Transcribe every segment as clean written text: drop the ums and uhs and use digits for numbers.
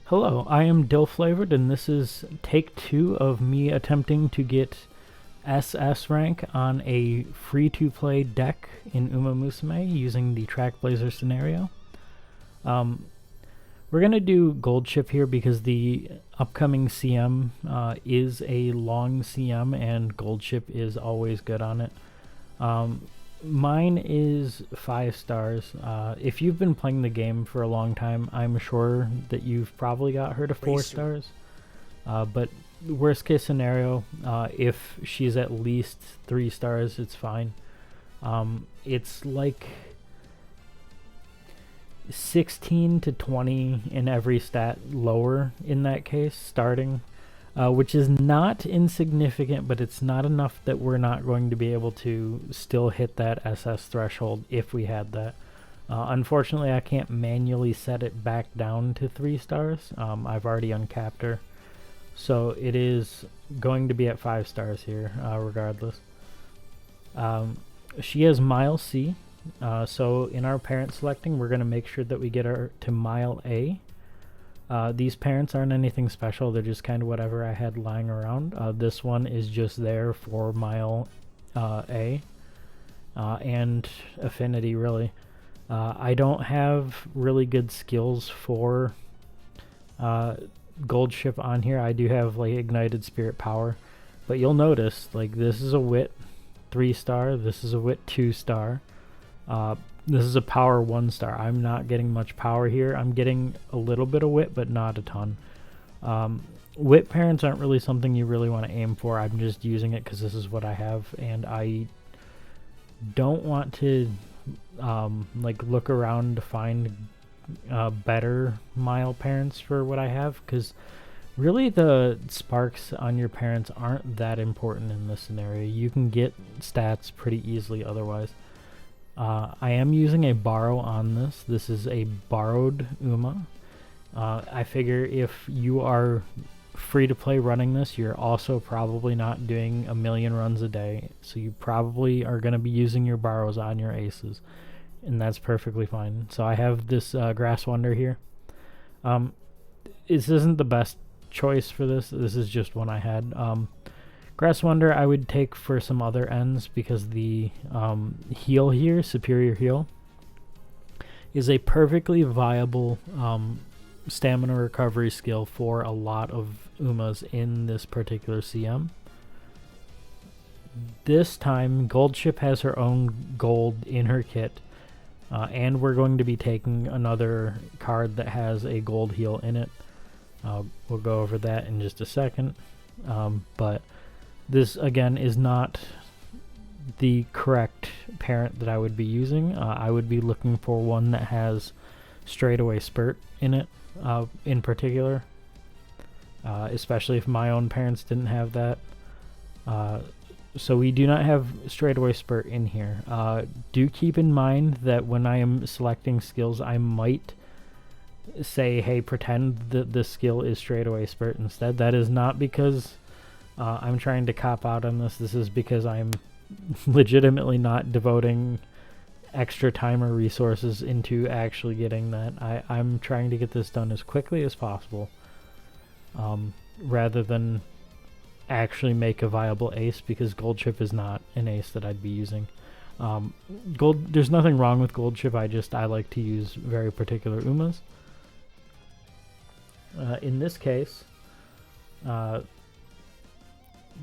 Hello, I am Dill-Flavored, and this is take 2 of me attempting to get SS rank on a free-to-play deck in Uma Musume using the Trackblazer scenario. We're going to do gold chip here because the upcoming CM is a long CM, and gold chip is always good on it. Mine is 5 stars. If you've been playing the game for a long time, I'm sure that you've probably got her to 4 stars. But worst case scenario, if she's at least 3 stars, it's fine. It's like 16 to 20 in every stat lower in that case, starting. Which is not insignificant, but it's not enough that we're not going to be able to still hit that SS threshold if we had that. Unfortunately, I can't manually set it back down to 3 stars. I've already uncapped her. So it is going to be at 5 stars here, regardless. She has Mile C. So in our parent selecting, we're going to make sure that we get her to Mile A. These parents aren't anything special, they're just kind of whatever I had lying around. This one is just there for Mile A and Affinity, really. I don't have really good skills for Gold Ship on here. I do have like Ignited Spirit Power, but you'll notice like this is a Wit 3 star, this is a Wit 2 star. This is a power 1 star. I'm not getting much power here. I'm getting a little bit of wit, but not a ton. Wit parents aren't really something you really want to aim for. I'm just using it because this is what I have, and I don't want to like look around to find better mile parents for what I have, because really the sparks on your parents aren't that important in this scenario. You can get stats pretty easily otherwise. I am using a borrow on this. This is a borrowed Uma. I figure if you are free to play running this, you're also probably not doing a million runs a day. So you probably are going to be using your borrows on your aces. And that's perfectly fine. So I have this Grass Wonder here. This isn't the best choice for this. This is just one I had. Grass Wonder I would take for some other ends because the heal here, Superior Heal, is a perfectly viable stamina recovery skill for a lot of Umas in this particular CM. This time, Gold Ship has her own gold in her kit, and we're going to be taking another card that has a gold heal in it. We'll go over that in just a second, but this, again, is not the correct parent that I would be using. I would be looking for one that has straightaway spurt in it, in particular, especially if my own parents didn't have that. So we do not have straightaway spurt in here. Do keep in mind that when I am selecting skills, I might say, hey, pretend that the skill is straightaway spurt instead. That is not because I'm trying to cop out on this. This is because I'm legitimately not devoting extra time or resources into actually getting that. I'm trying to get this done as quickly as possible, rather than actually make a viable ace, because Gold Chip is not an ace that I'd be using. There's nothing wrong with Gold Chip, I like to use very particular Umas. In this case,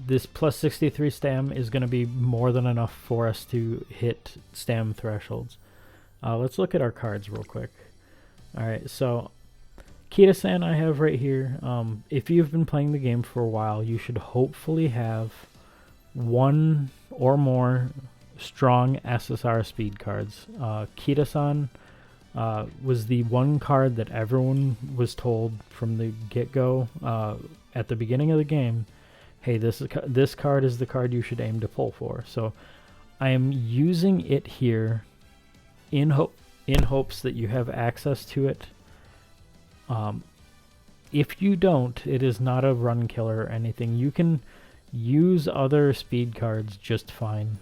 this plus 63 stam is going to be more than enough for us to hit stam thresholds. Let's look at our cards real quick. Alright, so Kita-san I have right here. If you've been playing the game for a while, you should hopefully have one or more strong SSR speed cards. Kita-san was the one card that everyone was told from the get-go at the beginning of the game, hey, this card is the card you should aim to pull for. So I am using it here in hopes that you have access to it. If you don't, it is not a run killer or anything. You can use other speed cards just fine.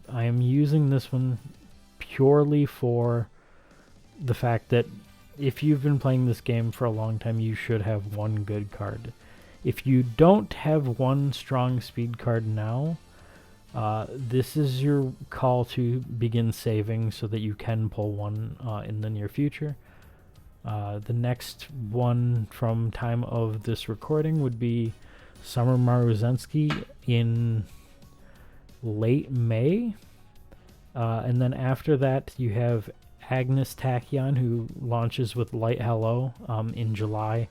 I am using this one purely for the fact that if you've been playing this game for a long time, you should have one good card. If you don't have one strong speed card now, this is your call to begin saving so that you can pull one in the near future. The next one from time of this recording would be Summer Maruzensky in late May. And then after that, you have Agnes Tachyon, who launches with Light Hello in July.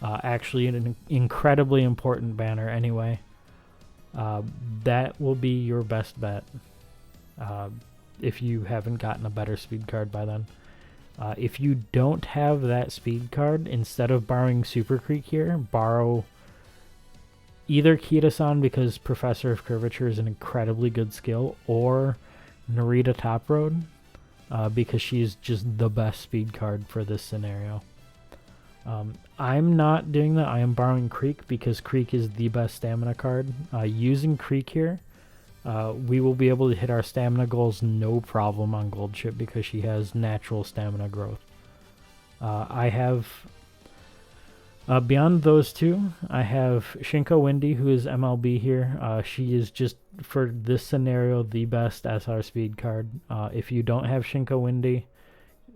Actually, an incredibly important banner anyway. That will be your best bet if you haven't gotten a better speed card by then. If you don't have that speed card, instead of borrowing Super Creek here, borrow either Kita-san, because Professor of Curvature is an incredibly good skill, or Narita Top Road, because she's just the best speed card for this scenario. I'm not doing that. I am borrowing Creek because Creek is the best stamina card. Using Creek here, we will be able to hit our stamina goals no problem on Gold Chip because she has natural stamina growth. I have, beyond those two, I have Shinko Windy, who is MLB here. She is just, for this scenario, the best SR speed card. If you don't have Shinko Windy,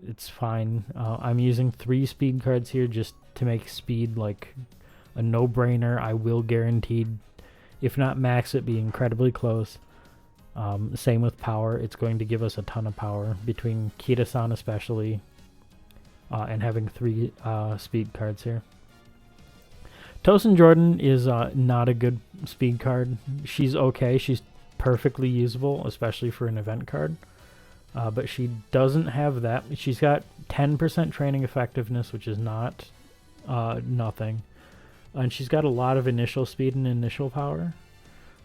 it's fine. I'm using 3 speed cards here just to make speed like a no-brainer. I will guaranteed, if not max it, be incredibly close. Same with power. It's going to give us a ton of power between Kita-san especially and having 3 speed cards here. Tosin Jordan is not a good speed card. She's okay. She's perfectly usable, especially for an event card. But she doesn't have that. She's got 10% training effectiveness, which is not nothing. And she's got a lot of initial speed and initial power,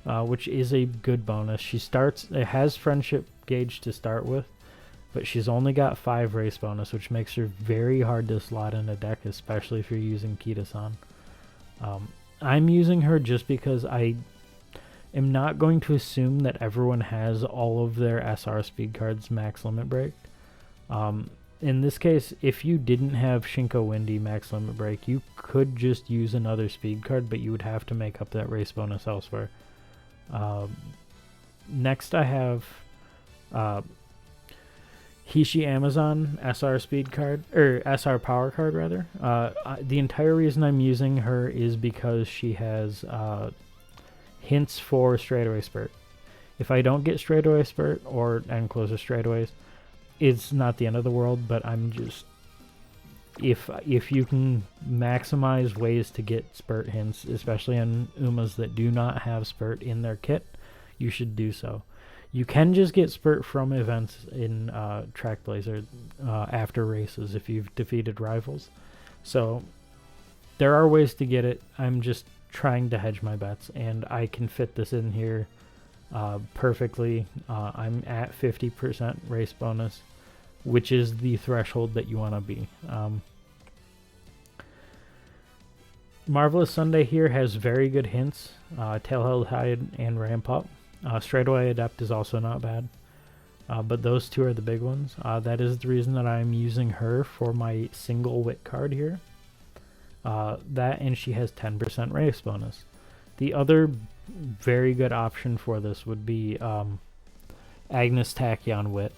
which is a good bonus. It has friendship gauge to start with, but she's only got 5 race bonus, which makes her very hard to slot in a deck, especially if you're using Kita-san. I'm using her just because I am not going to assume that everyone has all of their SR speed cards max limit break. In this case, if you didn't have Shinko Windy max limit break, you could just use another speed card, but you would have to make up that race bonus elsewhere. Next I have Hishi Amazon SR speed card, or SR power card rather. The entire reason I'm using her is because she has hints for straightaway spurt. If I don't get straightaway spurt or end closer straightaways, it's not the end of the world, but I'm just, if you can maximize ways to get spurt hints, especially on Umas that do not have spurt in their kit, you should do so. You can just get spurt from events in Trackblazer after races if you've defeated rivals. So there are ways to get it. I'm just trying to hedge my bets, and I can fit this in here perfectly. I'm at 50% race bonus, which is the threshold that you want to be. Marvelous Sunday here has very good hints, Tailheld Hide and Ramp Up. Straightaway Adept is also not bad, but those 2 are the big ones. That is the reason that I'm using her for my single wit card here. That, and she has 10% race bonus. The other very good option for this would be Agnes Tachyon Wit.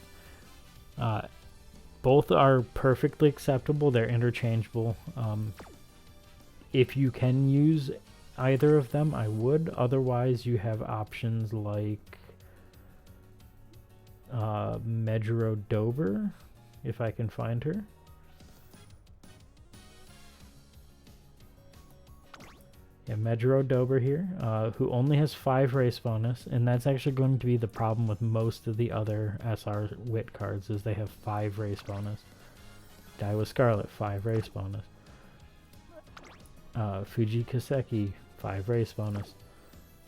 Both are perfectly acceptable. They're interchangeable. If you can use either of them, I would. Otherwise, you have options like Medjero Dober, if I can find her. Yeah, Medjero Dober here, who only has 5 race bonus, and that's actually going to be the problem with most of the other SR Wit cards, is they have 5 race bonus. Daiwa Scarlet, 5 race bonus. Fuji Kaseki, 5 race bonus.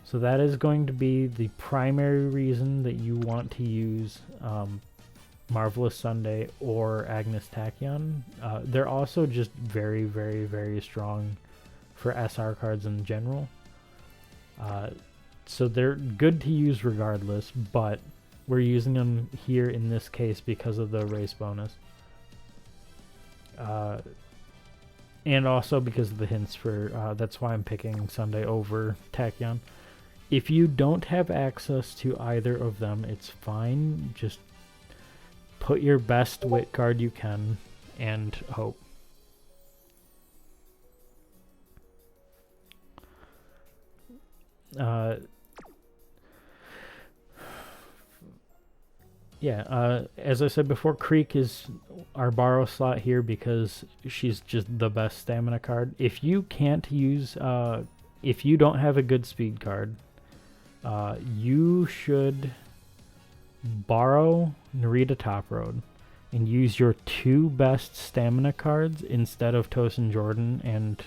So that is going to be the primary reason that you want to use Marvelous Sunday or Agnes Tachyon. They're also just very, very, very strong for SR cards in general. So they're good to use regardless, but we're using them here in this case because of the race bonus. And also because of the hints for, that's why I'm picking Sunday over Tachyon. If you don't have access to either of them, it's fine. Just put your best wit card you can and hope. As I said before, Creek is our borrow slot here because she's just the best stamina card. If you can't use, if you don't have a good speed card, you should borrow Narita Top Road and use your 2 best stamina cards instead of Tosin Jordan and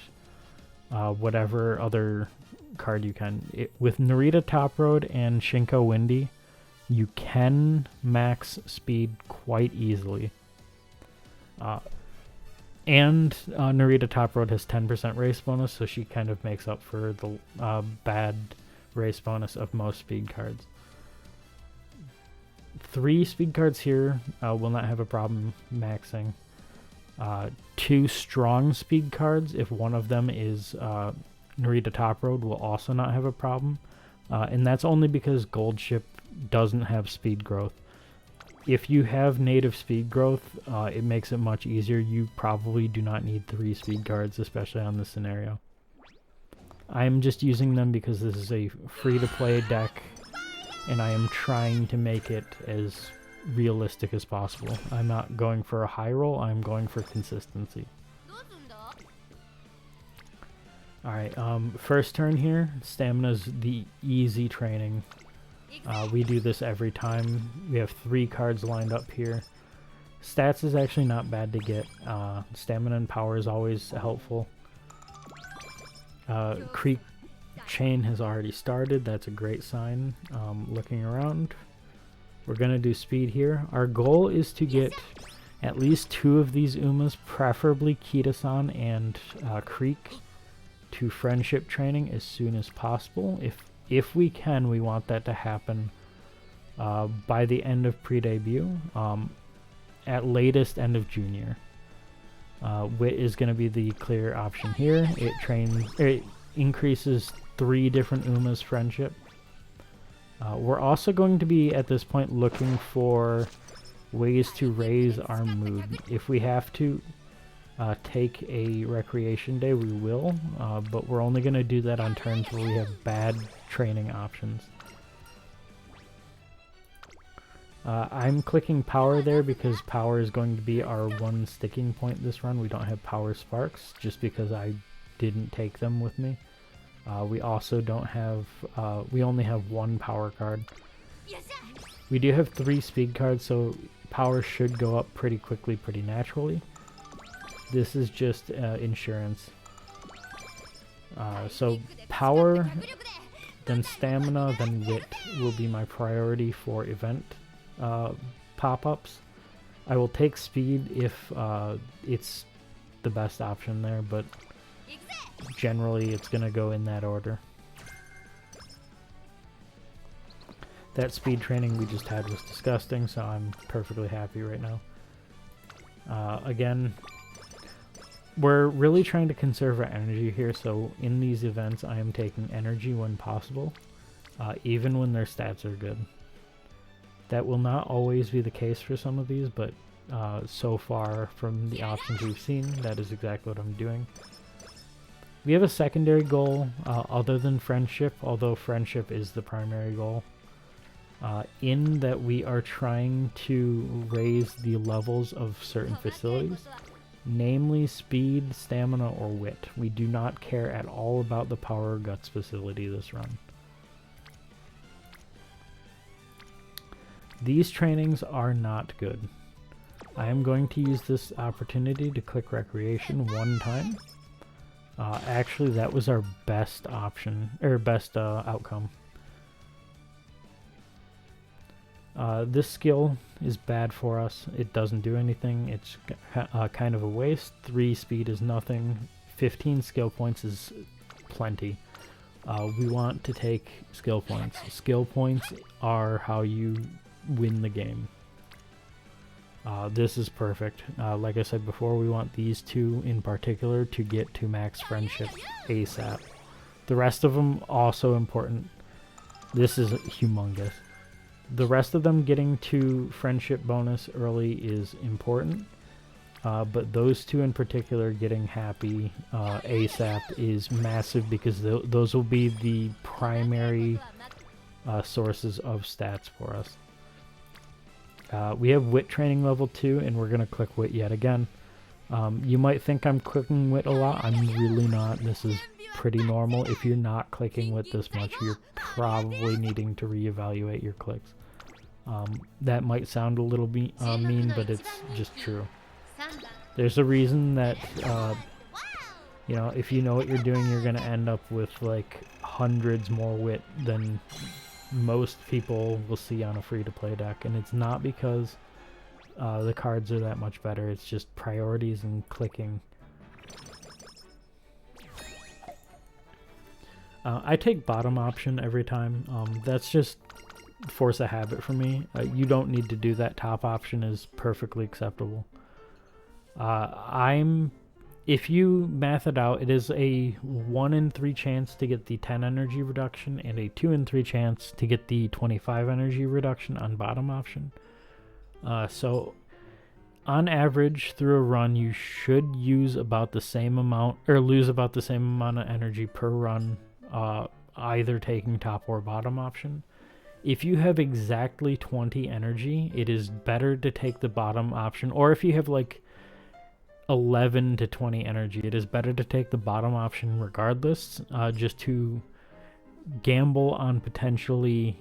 whatever other card you can. With Narita Top Road and Shinko Windy, you can max speed quite easily. And Narita Top Road has 10% race bonus, so she kind of makes up for the bad race bonus of most speed cards. 3 speed cards here will not have a problem maxing. 2 strong speed cards, if one of them is Narita Top Road, will also not have a problem. And that's only because Gold Ship doesn't have speed growth. If you have native speed growth, it makes it much easier. You probably do not need 3 speed cards, especially on this scenario. I'm just using them because this is a free-to-play deck, and I am trying to make it as realistic as possible. I'm not going for a high roll, I'm going for consistency. Alright, first turn here, Stamina's the easy training. We do this every time. We have 3 cards lined up here. Stats is actually not bad to get. Stamina and power is always helpful. Creek chain has already started. That's a great sign. Looking around, we're going to do speed here. Our goal is to get at least 2 of these Umas, preferably Kita-san and Creek, to friendship training as soon as possible. If we can, we want that to happen by the end of pre-debut, at latest end of junior. Wit is going to be the clear option here. It increases 3 different Uma's friendship. We're also going to be at this point looking for ways to raise our mood. If we have to take a recreation day, we will, but we're only going to do that on turns where we have bad training options. I'm clicking power there because power is going to be our one sticking point this run. We don't have power sparks just because I didn't take them with me. We also don't have, we only have 1 power card. We do have 3 speed cards, so power should go up pretty quickly, pretty naturally. This is just insurance. So power, then stamina, then wit will be my priority for event pop-ups. I will take speed if it's the best option there, but generally it's going to go in that order. That speed training we just had was disgusting, so I'm perfectly happy right now. Again, we're really trying to conserve our energy here, so in these events I am taking energy when possible, even when their stats are good. That will not always be the case for some of these, but so far from the options we've seen, that is exactly what I'm doing. We have a secondary goal other than friendship, although friendship is the primary goal, in that we are trying to raise the levels of certain facilities, namely speed, stamina, or wit. We do not care at all about the power or guts facility this run. These trainings are not good. I am going to use this opportunity to click recreation 1 time. Actually, that was our best option, or best outcome. This skill is bad for us. It doesn't do anything. It's kind of a waste. 3 speed is nothing. 15 skill points is plenty. We want to take skill points. Skill points are how you win the game. This is perfect. Like I said before, we want these two in particular to get to max friendship ASAP. The rest of them also important. This is humongous. The rest of them getting to friendship bonus early is important. But those two in particular getting happy ASAP is massive, because those will be the primary sources of stats for us. We have wit training level 2, and we're going to click wit yet again. You might think I'm clicking wit a lot. I'm really not. This is pretty normal. If you're not clicking wit this much, you're probably needing to reevaluate your clicks. That might sound a little mean, but it's just true. There's a reason that, you know, if you know what you're doing, you're going to end up with like hundreds more wit than most people will see on a free-to-play deck. And it's not because the cards are that much better, it's just priorities and clicking. I take bottom option every time. That's just force a habit for me. You don't need to do that. Top option is perfectly acceptable. If you math it out, it is a 1 in 3 chance to get the 10 energy reduction and a 2 in 3 chance to get the 25 energy reduction on bottom option. So on average through a run, you should use about the same amount, or lose about the same amount of energy per run, either taking top or bottom option. If you have exactly 20 energy, it is better to take the bottom option, or if you have like 11 to 20 energy, it is better to take the bottom option regardless, just to gamble on potentially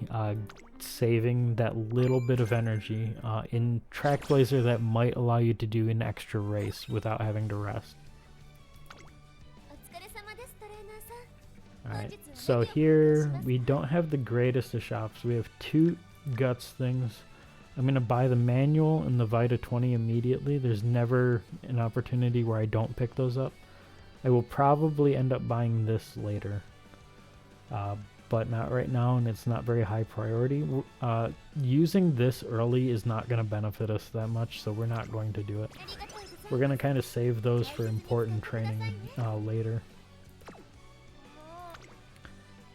saving that little bit of energy. In Trackblazer, that might allow you to do an extra race without having to rest. Alright, so here we don't have the greatest of shops. We have 2 guts things. I'm going to buy the manual and the Vita 20 immediately. There's never an opportunity where I don't pick those up. I will probably end up buying this later, but not right now, and it's not very high priority. Using this early is not going to benefit us that much, so we're not going to do it. We're going to kind of save those for important training later.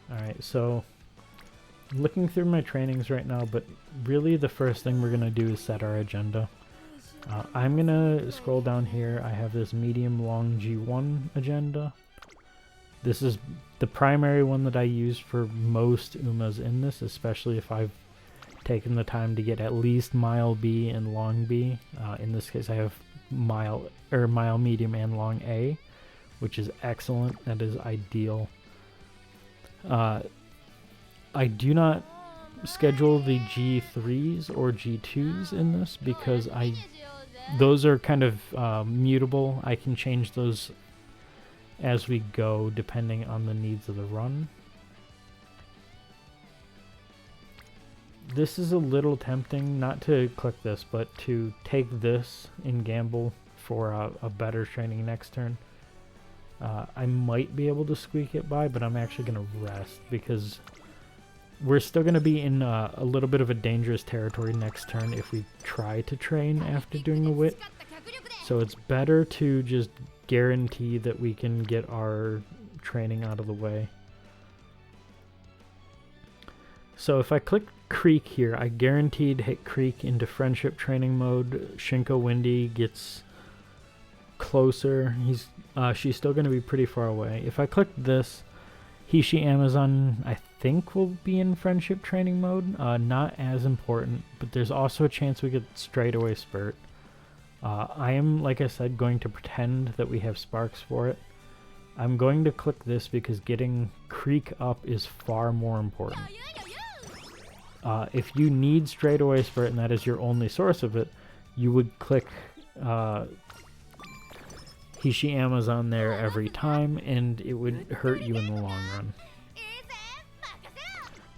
Alright, so I'm looking through my trainings right now, but really the first thing we're going to do is set our agenda. I'm going to scroll down here. I have this medium long G1 agenda. This is the primary one that I use for most Umas in this, especially if I've taken the time to get at least mile B and long B. In this case I have mile medium and long A, which is excellent. That is ideal. I do not schedule the G3s or G2s in this because those are kind of mutable. I can change those as we go depending on the needs of the run. This is a little tempting not to click this, but to take this and gamble for a better training next turn. I might be able to squeak it by, but I'm actually going to rest because we're still going to be in a little bit of a dangerous territory next turn if we try to train after doing the wit. So it's better to just guarantee that we can get our training out of the way. So if I click Creek here, I guaranteed hit Creek into friendship training mode. Shinko Windy gets closer. She's still going to be pretty far away. If I click this, Hishi Amazon I think will be in friendship training mode. Not as important, but there's also a chance we get straightaway spurt. I am, like I said, going to pretend that we have sparks for it. I'm going to click this because getting Creek up is far more important. If you need straightaway spurt and that is your only source of it, you would click Hishi Amazon there every time, and it would hurt you in the long run.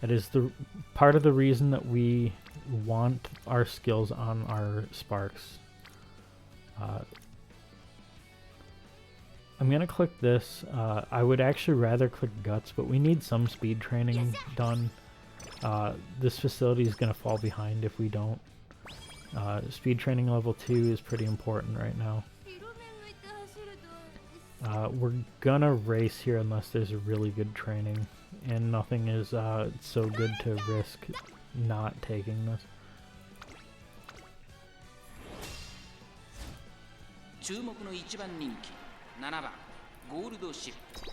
That is the part of the reason that we want our skills on our sparks. I'm gonna click this. I would actually rather click guts, but we need some speed training done. This facility is gonna fall behind if we don't. Speed training level 2 is pretty important right now. We're gonna race here unless there's a really good training, and nothing is so good to risk not taking this. 注目の1番人気7番ゴールドシップ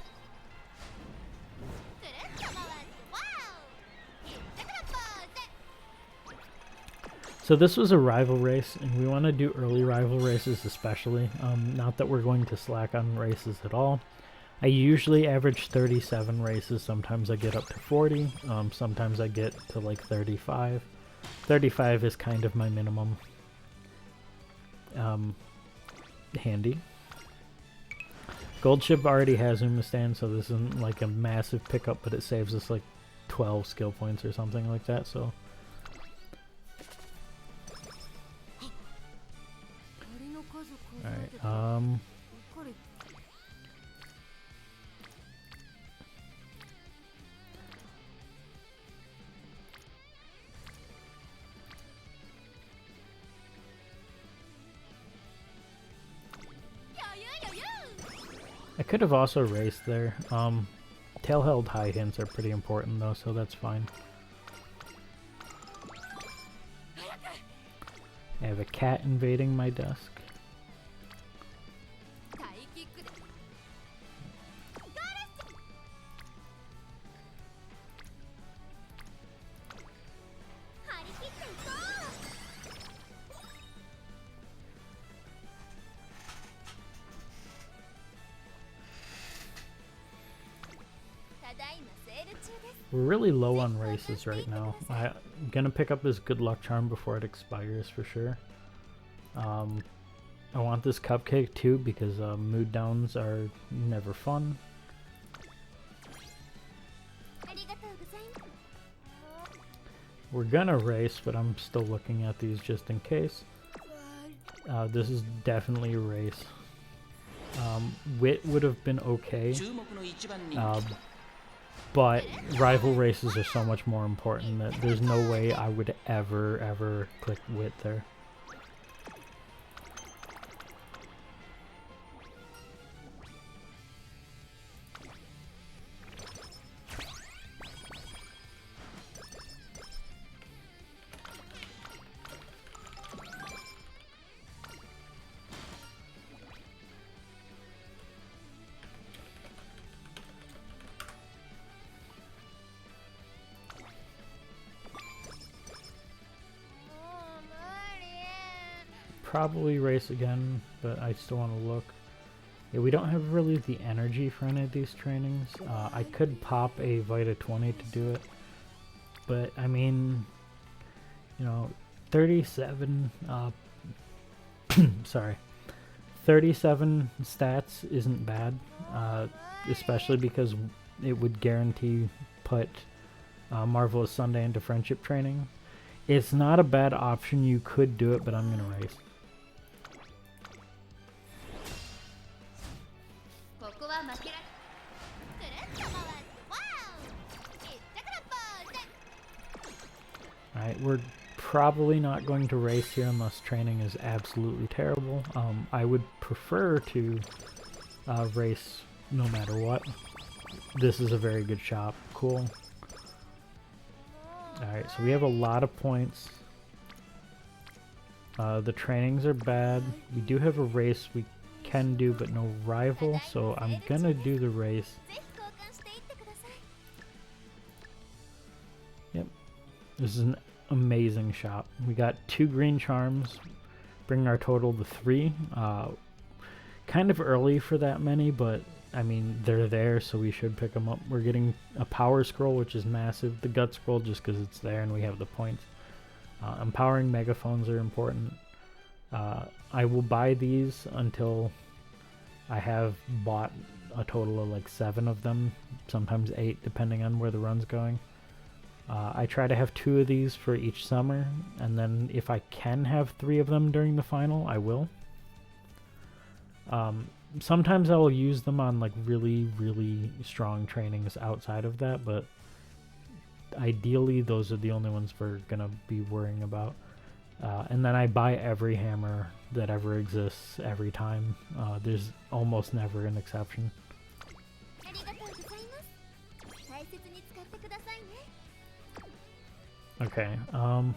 So this was a rival race, and we want to do early rival races especially. Not that we're going to slack on races at all. I usually average 37 races. Sometimes I get up to 40. Sometimes I get to like 35. 35 is kind of my minimum. Handy. Gold ship already has Uma stand, so this isn't like a massive pickup, but it saves us like 12 skill points or something like that, so... Alright, I could have also raced there. Tail-held high hints are pretty important though, so that's fine. I have a cat invading my desk. We're really low on races right now. I'm gonna pick up this good luck charm before it expires for sure. I want this cupcake too because mood downs are never fun. We're gonna race, but I'm still looking at these just in case. This is definitely a race. Wit would have been okay. But rival races are so much more important that there's no way I would ever click Wit there. Probably race again, but I still want to look. Yeah, we don't have really the energy for any of these trainings. I could pop a Vita 20 to do it, but I mean, you know, 37 sorry, 37 stats isn't bad, especially because it would guarantee put Marvelous Sunday into friendship training. It's not a bad option. You could do it, but I'm gonna race. Alright, we're probably not going to race here unless training is absolutely terrible. I would prefer to race no matter what. This is a very good shop. Cool. Alright, so we have a lot of points. The trainings are bad. We do have a race we can do, but no rival, so I'm gonna do the race. Yep. This is an amazing shop. We got 2 green charms, bringing our total to 3. Kind of early for that many, but I mean, they're there, so we should pick them up. We're getting a power scroll, which is massive. The gut scroll, just because it's there and we have the points. Empowering megaphones are important. I will buy these until I have bought a total of like 7 of them, sometimes 8, depending on where the run's going. I try to have 2 of these for each summer, and then if I can have 3 of them during the final, I will. Sometimes I will use them on like really strong trainings outside of that, but ideally those are the only ones we're gonna be worrying about. And then I buy every hammer that ever exists every time. There's almost never an exception. Okay, so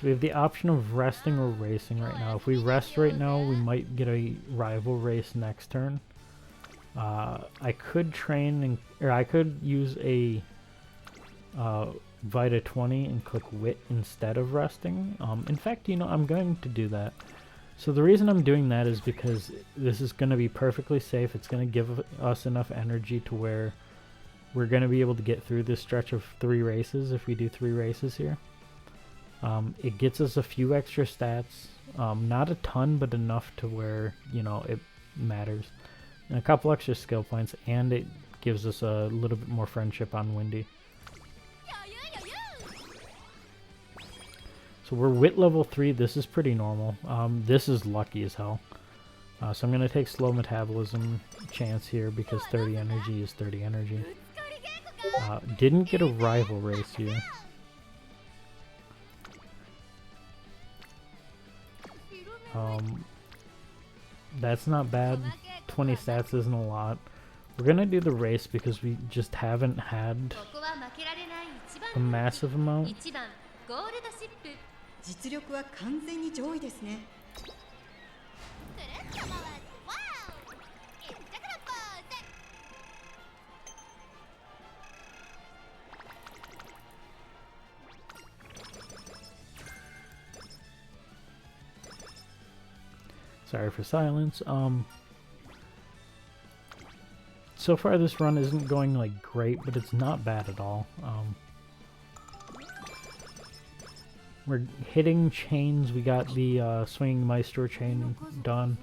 we have the option of resting or racing right now. If we rest right now, we might get a rival race next turn. I could train, or I could use a Vita 20 and click Wit instead of resting. In fact, you know, I'm going to do that. So the reason I'm doing that is because this is going to be perfectly safe. It's going to give us enough energy to where we're going to be able to get through this stretch of 3 races if we do 3 races here. It gets us a few extra stats. Not a ton, but enough to where, you know, it matters. And a couple extra skill points, and it gives us a little bit more friendship on Windy. So we're wit level 3. This is pretty normal. This is lucky as hell. So I'm going to take slow metabolism chance here because 30 energy is 30 energy. Didn't get a rival race here. That's not bad. 20 stats isn't a lot. We're gonna do the race because we just haven't had a massive amount. Sorry for silence. So far this run isn't going like great, but it's not bad at all. We're hitting chains. We got the swinging maestro chain done.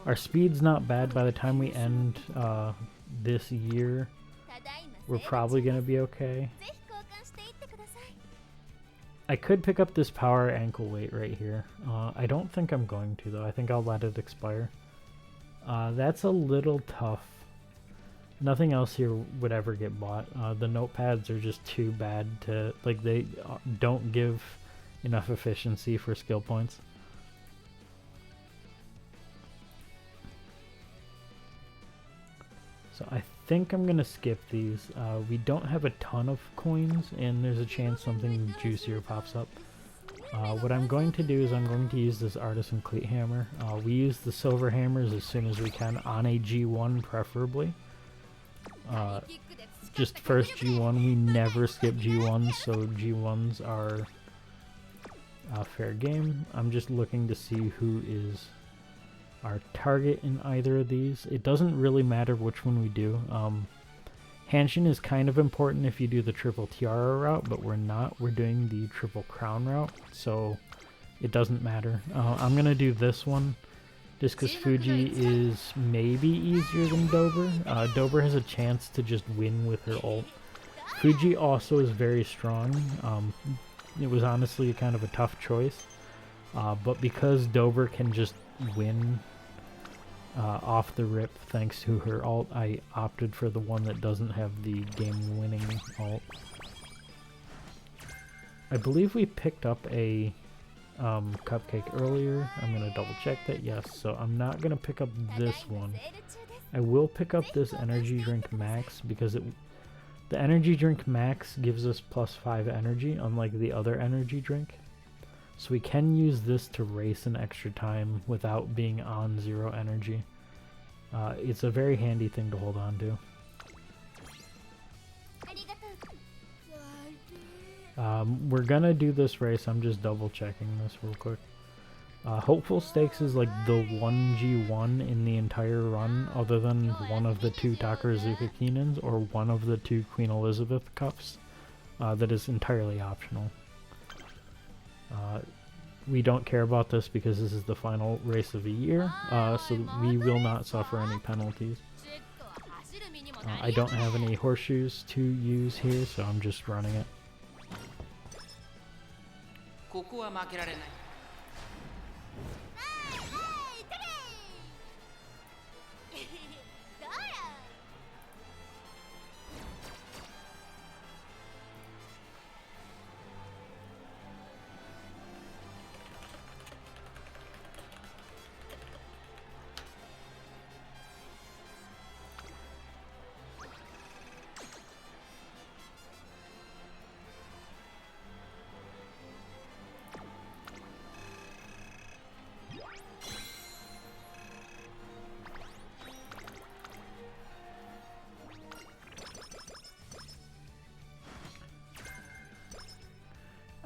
Our speed's not bad. By the time we end this year, we're probably gonna be okay. I could pick up this power ankle weight right here. I don't think I'm going to though. I think I'll let it expire. That's a little tough. Nothing else here would ever get bought. The notepads are just too bad to, like, they don't give enough efficiency for skill points. So I think I'm gonna skip these. We don't have a ton of coins, and there's a chance something juicier pops up. What I'm going to do is I'm going to use this artisan cleat hammer. We use the silver hammers as soon as we can on a G1 preferably. Just first G1, we never skip G1s, so G1s are fair game. I'm just looking to see who is our target in either of these. It doesn't really matter which one we do. Hanshin is kind of important if you do the triple tiara route, but we're not. We're doing the triple crown route, so it doesn't matter. I'm gonna do this one just because Fuji is maybe easier than Dober. Dober has a chance to just win with her ult. Fuji also is very strong. It was honestly kind of a tough choice, but because Dober can just win off the rip thanks to her ult, I opted for the one that doesn't have the game-winning ult. I believe we picked up a cupcake earlier. I'm gonna double check that. Yes, so I'm not gonna pick up this one. I will pick up this energy drink max because the energy drink max gives us +5 energy, unlike the other energy drink. So we can use this to race an extra time without being on 0 energy. It's a very handy thing to hold on to. We're gonna do this race. I'm just double checking this real quick. Hopeful Stakes is like the 1G1 in the entire run, other than one of the 2 Takarazuka Keenans or one of the 2 Queen Elizabeth Cups. That is entirely optional. We don't care about this because this is the final race of the year, so we will not suffer any penalties. I don't have any horseshoes to use here, so I'm just running it.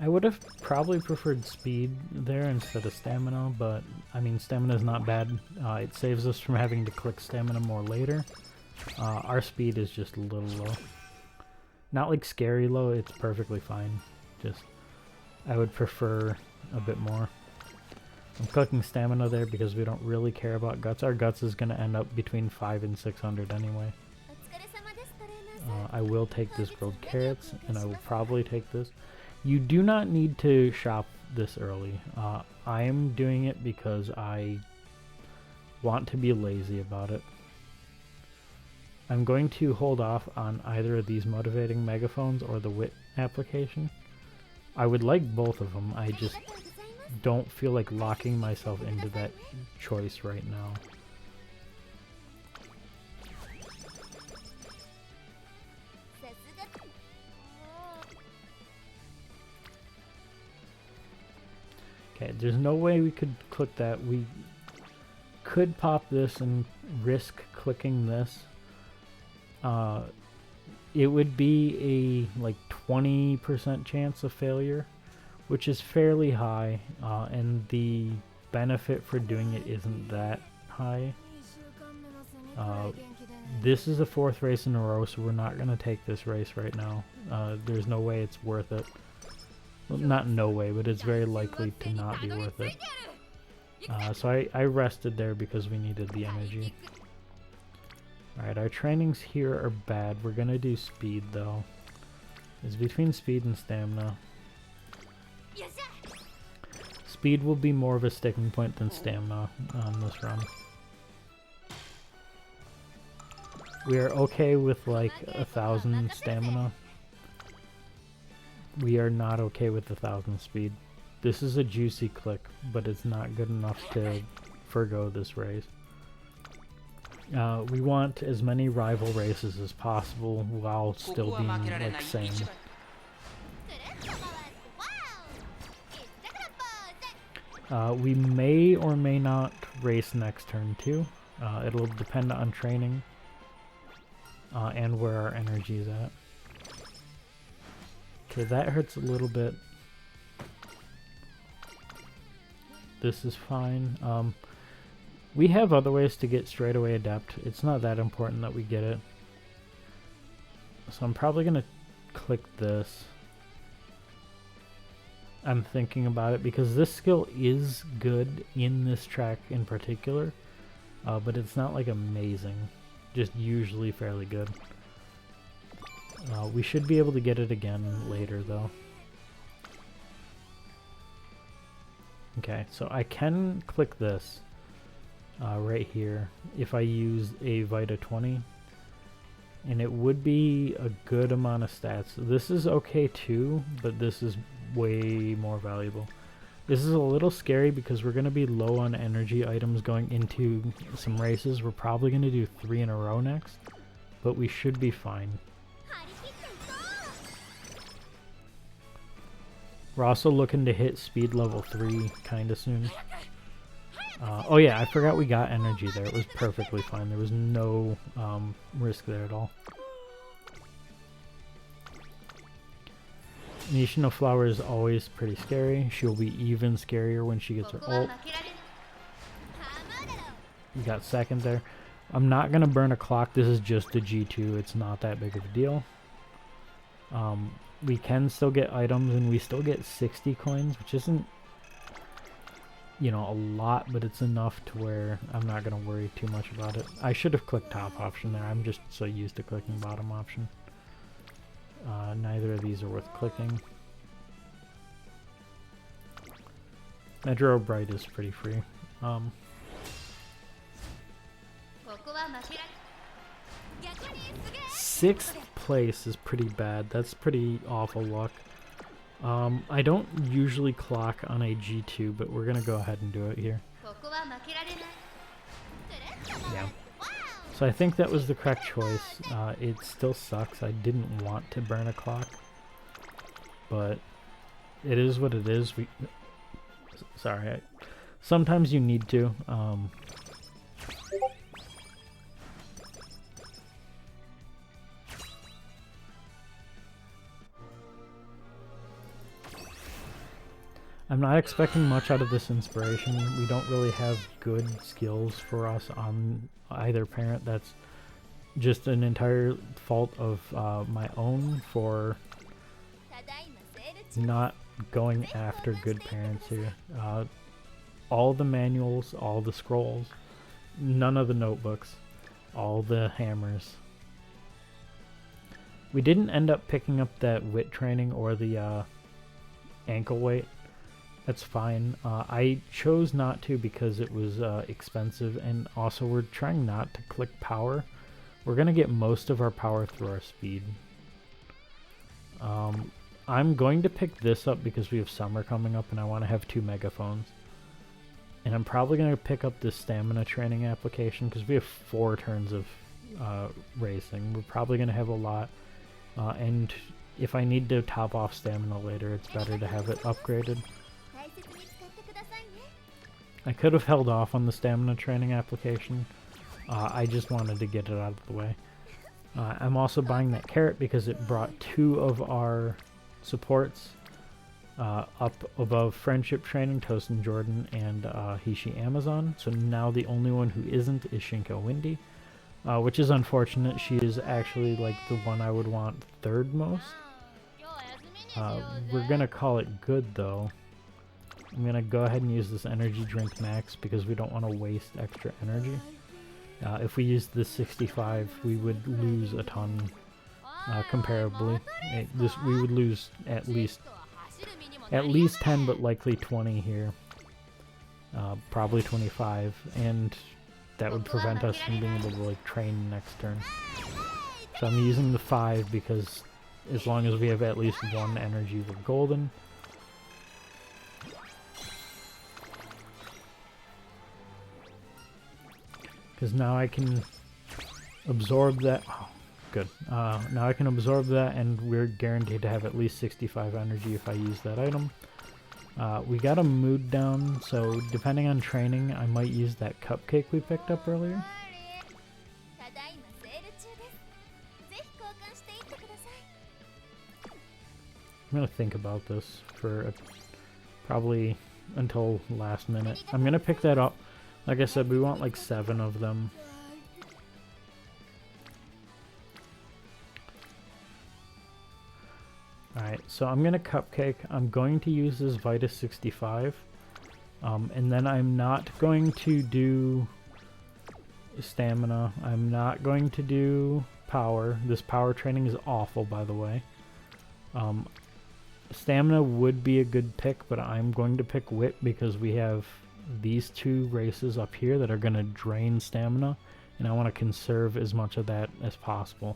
I would have probably preferred speed there instead of stamina, but I mean stamina is not bad. It saves us from having to click stamina more later. Our speed is just a little low. Not like scary low, it's perfectly fine. Just, I would prefer a bit more. I'm clicking stamina there because we don't really care about guts. Our guts is going to end up between 500 and 600 anyway. I will take this grilled carrots, and I will probably take this. You do not need to shop this early. I am doing it because I want to be lazy about it. I'm going to hold off on either of these motivating megaphones or the wit application. I would like both of them, I just don't feel like locking myself into that choice right now. Okay, there's no way we could click that. We could pop this and risk clicking this. It would be a like 20% chance of failure, which is fairly high, and the benefit for doing it isn't that high. This is the 4th race in a row, so we're not going to take this race right now. There's no way it's worth it. Well, not no way, but it's very likely to not be worth it. So I rested there because we needed the energy. Alright, our trainings here are bad. We're going to do speed though. It's between speed and stamina. Speed will be more of a sticking point than stamina on this run. We are okay with like 1,000 stamina. We are not okay with 1,000 speed. This is a juicy click, but it's not good enough to forgo this race. We want as many rival races as possible while still being like sane. We may or may not race next turn too. It'll depend on training and where our energy is at. Okay, that hurts a little bit. This is fine. We have other ways to get straightaway adept. It's not that important that we get it. So I'm probably going to click this. I'm thinking about it because this skill is good in this track in particular, but it's not like amazing. Just usually fairly good. We should be able to get it again later though. Okay, so I can click this right here if I use a Vita 20, and it would be a good amount of stats. This is okay too, but this is way more valuable. This is a little scary because we're going to be low on energy items going into some races. We're probably going to do 3 in a row next, but we should be fine. We're also looking to hit speed level 3 kinda soon. Oh yeah, I forgot we got energy there. It was perfectly fine. There was no risk there at all. Nishino Flower is always pretty scary. She'll be even scarier when she gets her ult. You got second there. I'm not going to burn a clock. This is just a G2. It's not that big of a deal. We can still get items, and we still get 60 coins, which isn't, you know, a lot, but it's enough to where I'm not going to worry too much about it. I should have clicked top option there. I'm just so used to clicking bottom option. Neither of these are worth clicking. Metro Bright is pretty free. Sixth place is pretty bad. That's pretty awful luck. I don't usually clock on a G2, but we're gonna go ahead and do it here. Yeah. So I think that was the correct choice. It still sucks. I didn't want to burn a clock, but it is what it is. Sorry. Sometimes you need to. I'm not expecting much out of this inspiration. We don't really have good skills for us on either parent. That's just an entire fault of my own for not going after good parents here. All the manuals, all the scrolls, none of the notebooks, all the hammers. We didn't end up picking up that wit training or the ankle weight. That's fine. I chose not to because it was expensive, and also we're trying not to click power. We're gonna get most of our power through our speed. I'm going to pick this up because we have summer coming up and I want to have 2 megaphones. And I'm probably going to pick up this stamina training application because we have 4 turns of racing. We're probably going to have a lot. And if I need to top off stamina later, it's better to have it upgraded. I could have held off on the stamina training application. I just wanted to get it out of the way. I'm also buying that carrot because it brought 2 of our supports up above friendship training, Toast and Jordan and Hishi Amazon. So now the only one who isn't is Shinko Windy, which is unfortunate. She is actually like the one I would want 3rd most. We're gonna call it good though. I'm gonna go ahead and use this energy drink max because we don't want to waste extra energy. If we used the 65, we would lose a ton comparably. We would lose at least 10, but likely 20 here. Probably 25, and that would prevent us from being able to like train next turn. So I'm using the 5 because as long as we have at least 1 energy, we're golden. Because now I can absorb that. Oh, good. Now I can absorb that, and we're guaranteed to have at least 65 energy if I use that item. We got a mood down, so depending on training, I might use that cupcake we picked up earlier. I'm gonna think about this for probably until last minute. I'm gonna pick that up. Like I said, we want like 7 of them. Alright, so I'm gonna cupcake. I'm going to use this Vita 65. And then I'm not going to do stamina. I'm not going to do power. This power training is awful, by the way. Stamina would be a good pick, but I'm going to pick wit because we have these 2 races up here that are going to drain stamina, and I want to conserve as much of that as possible.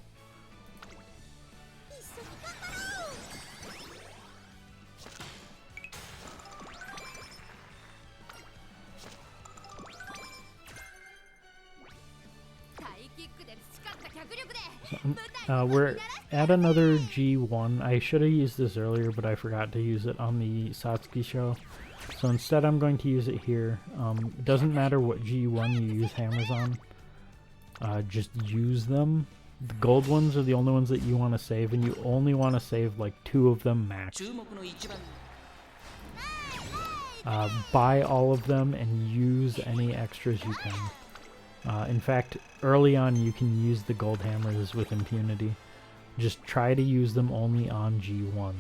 So, we're at another G1. I should have used this earlier, but I forgot to use it on the Satsuki show. So instead I'm going to use it here. It doesn't matter what G1 you use hammers on. Just use them. The gold ones are the only ones that you want to save, and you only want to save like 2 of them max. Buy all of them and use any extras you can. In fact, early on you can use the gold hammers with impunity. Just try to use them only on G1s.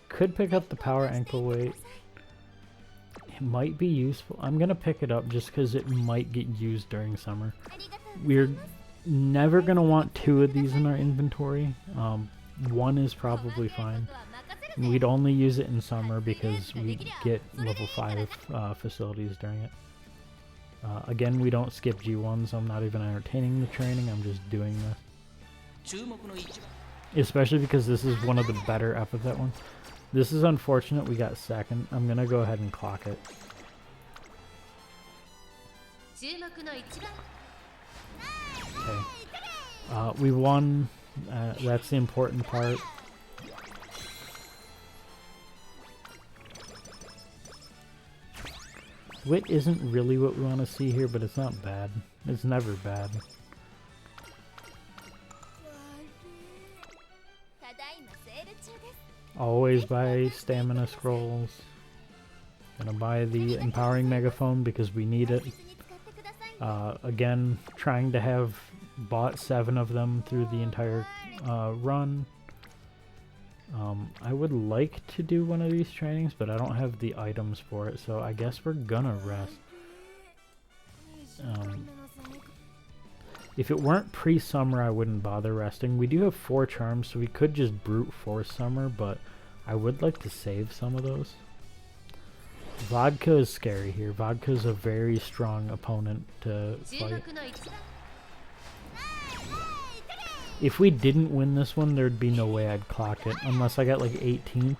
Could pick up the power ankle weight. It might be useful. I'm gonna pick it up just because it might get used during summer. We're never gonna want 2 of these in our inventory. 1 is probably fine. We'd only use it in summer because we get level 5 facilities during it. Again, we don't skip G1, so I'm not even entertaining the training, I'm just doing this. Especially because this is one of the better epithet ones. This is unfortunate we got 2nd. I'm gonna go ahead and clock it. Okay. We won That's the important part. Wit isn't really what we want to see here, but it's not bad. It's never bad. Always buy stamina scrolls. Gonna buy the empowering megaphone because we need it. Again, trying to have bought 7 of them through the entire run. I would like to do one of these trainings, but I don't have the items for it, so I guess we're gonna rest. If it weren't pre-summer, I wouldn't bother resting. We do have 4 charms, so we could just brute force summer, but I would like to save some of those. Vodka is scary here. Vodka is a very strong opponent to fight. If we didn't win this one, there'd be no way I'd clock it, unless I got like 18th.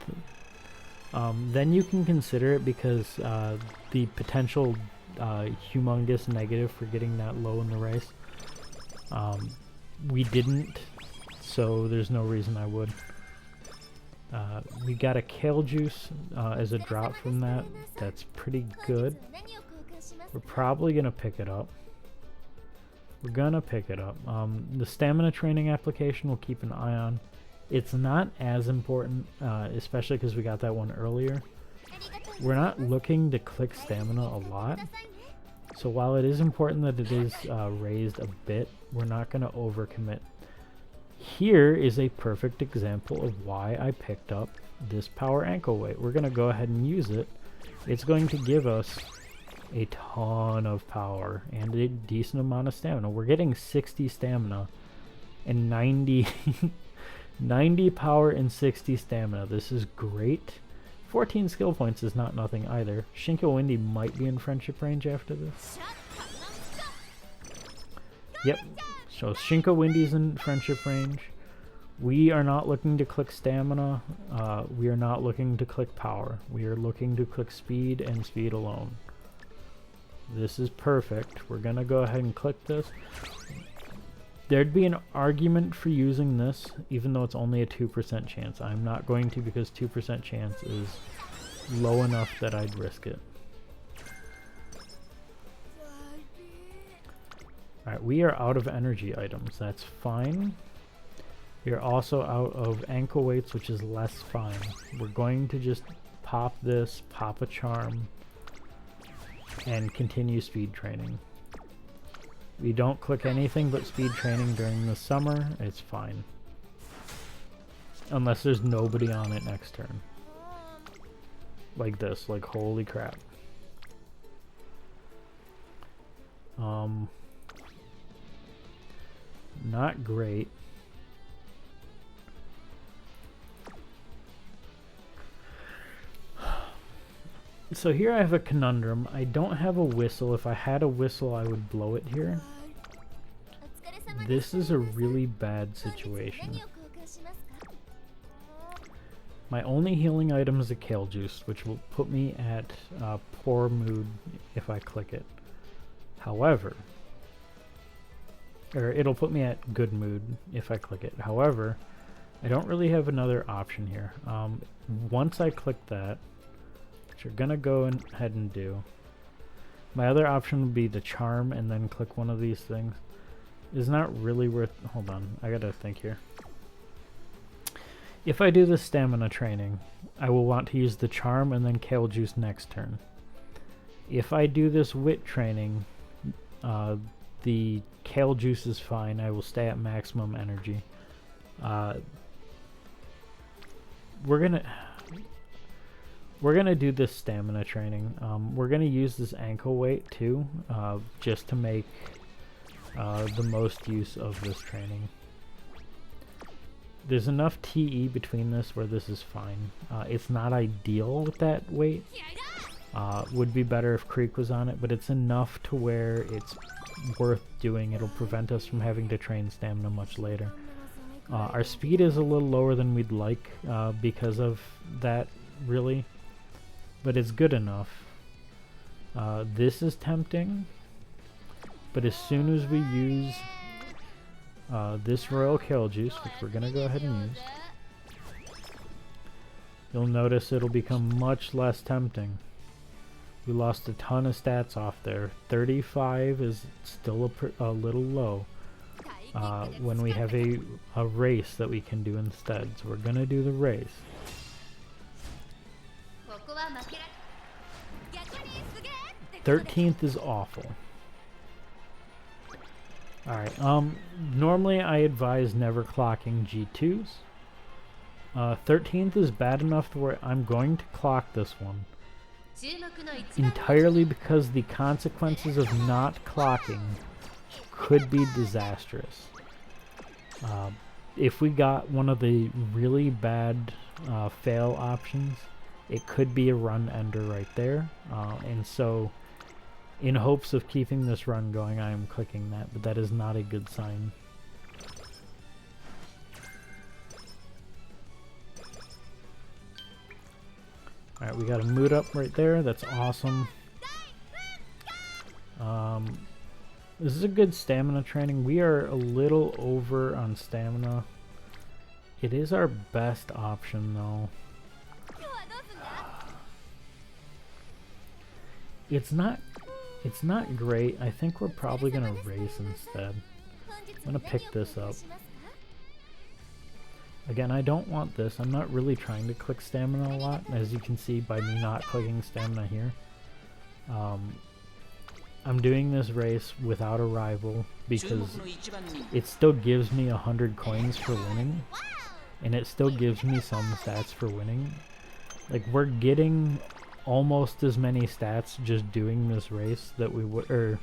Then you can consider it because the potential humongous negative for getting that low in the race. We didn't, so there's no reason I would. We got a kale juice as a drop from that. That's pretty good. We're probably going to pick it up. We're going to pick it up. The stamina training application we'll keep an eye on. It's not as important, especially because we got that one earlier. We're not looking to click stamina a lot. So while it is important that it is raised a bit, we're not going to overcommit. Here is a perfect example of why I picked up this power ankle weight. We're going to go ahead and use it. It's going to give us a ton of power and a decent amount of stamina. We're getting 60 stamina and 90 power and 60 stamina. This is great. 14 skill points is not nothing either. Shinko Windy might be in friendship range after this. Yep. So Shinko Windy's in friendship range. We are not looking to click stamina. We are not looking to click power. We are looking to click speed and speed alone. This is perfect. We're going to go ahead and click this. There'd be an argument for using this, even though it's only a 2% chance. I'm not going to because 2% chance is low enough that I'd risk it. Alright, we are out of energy items. That's fine. We are also out of ankle weights, which is less fine. We're going to just pop this, pop a charm, and continue speed training. We don't click anything but speed training during the summer. It's fine. Unless there's nobody on it next turn. Like this. Like, holy crap. Not great. So here I have a conundrum. I don't have a whistle. If I had a whistle, I would blow it here. This is a really bad situation. My only healing item is a kale juice, which will put me at poor mood if I click it. However, or it'll put me at good mood if I click it. However, I don't really have another option here. Once I click that, which you're gonna go ahead and do, my other option would be to charm and then click one of these things. Is not really worth. Hold on, I gotta think here. If I do the stamina training, I will want to use the charm and then kale juice next turn. If I do this wit training, the kale juice is fine. I will stay at maximum energy. We're gonna do this stamina training. We're gonna use this ankle weight too, just to make the most use of this training. There's enough TE between this where this is fine. It's not ideal with that weight. Would be better if Creek was on it, but it's enough to where it's worth doing. It'll prevent us from having to train stamina much later. Our speed is a little lower than we'd like because of that, really, but it's good enough. This is tempting, but as soon as we use this Royal Kale Juice, which we're going to go ahead and use. You'll notice it'll become much less tempting. We lost a ton of stats off there. 35 is still a little low when we have a race that we can do instead. So we're going to do the race. 13th is awful. Alright, normally I advise never clocking G2s. 13th is bad enough to where I'm going to clock this one. Entirely because the consequences of not clocking could be disastrous. If we got one of the really bad fail options, it could be a run ender right there. And so, in hopes of keeping this run going, I am clicking that, but that is not a good sign. Alright, we got a mood up right there. That's awesome. This is a good stamina training. We are a little over on stamina. It is our best option though. It's not great. I think we're probably gonna race instead. I'm gonna pick this up. Again, I don't want this. I'm not really trying to click stamina a lot, as you can see by me not clicking stamina here. I'm doing this race without a rival because it still gives me 100 coins for winning, and it still gives me some stats for winning. Like, we're getting almost as many stats just doing this race that we would, or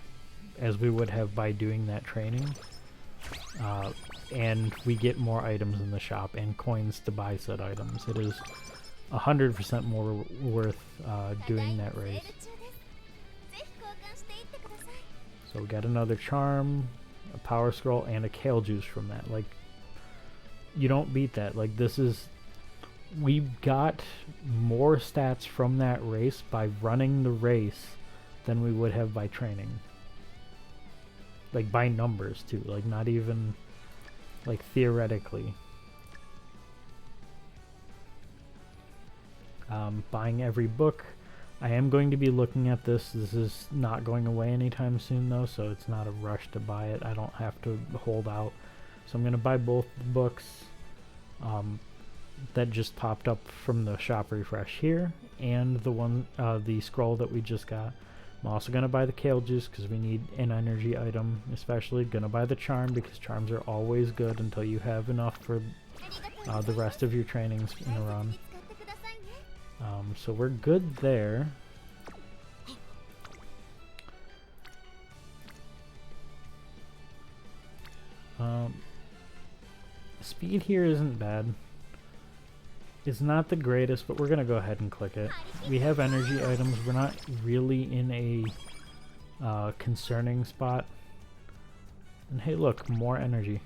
as we would have by doing that training. And we get more items in the shop and coins to buy said items. It is 100% more worth doing that race. So we got another charm, a power scroll, and a kale juice from that. Like, you don't beat that. Like, this is, we got more stats from that race by running the race than we would have by training. Like, by numbers too, like not even like theoretically. Buying every book. I am going to be looking at this. This is not going away anytime soon though, so it's not a rush to buy it. I don't have to hold out. So I'm going to buy both the books that just popped up from the shop refresh here, and the one, the scroll that we just got. I'm also going to buy the kale juice because we need an energy item, especially. Going to buy the charm because charms are always good until you have enough for the rest of your trainings in a run. So we're good there. Speed here isn't bad. It's not the greatest, but we're going to go ahead and click it. We have energy items. We're not really in a concerning spot. And hey, look, more energy.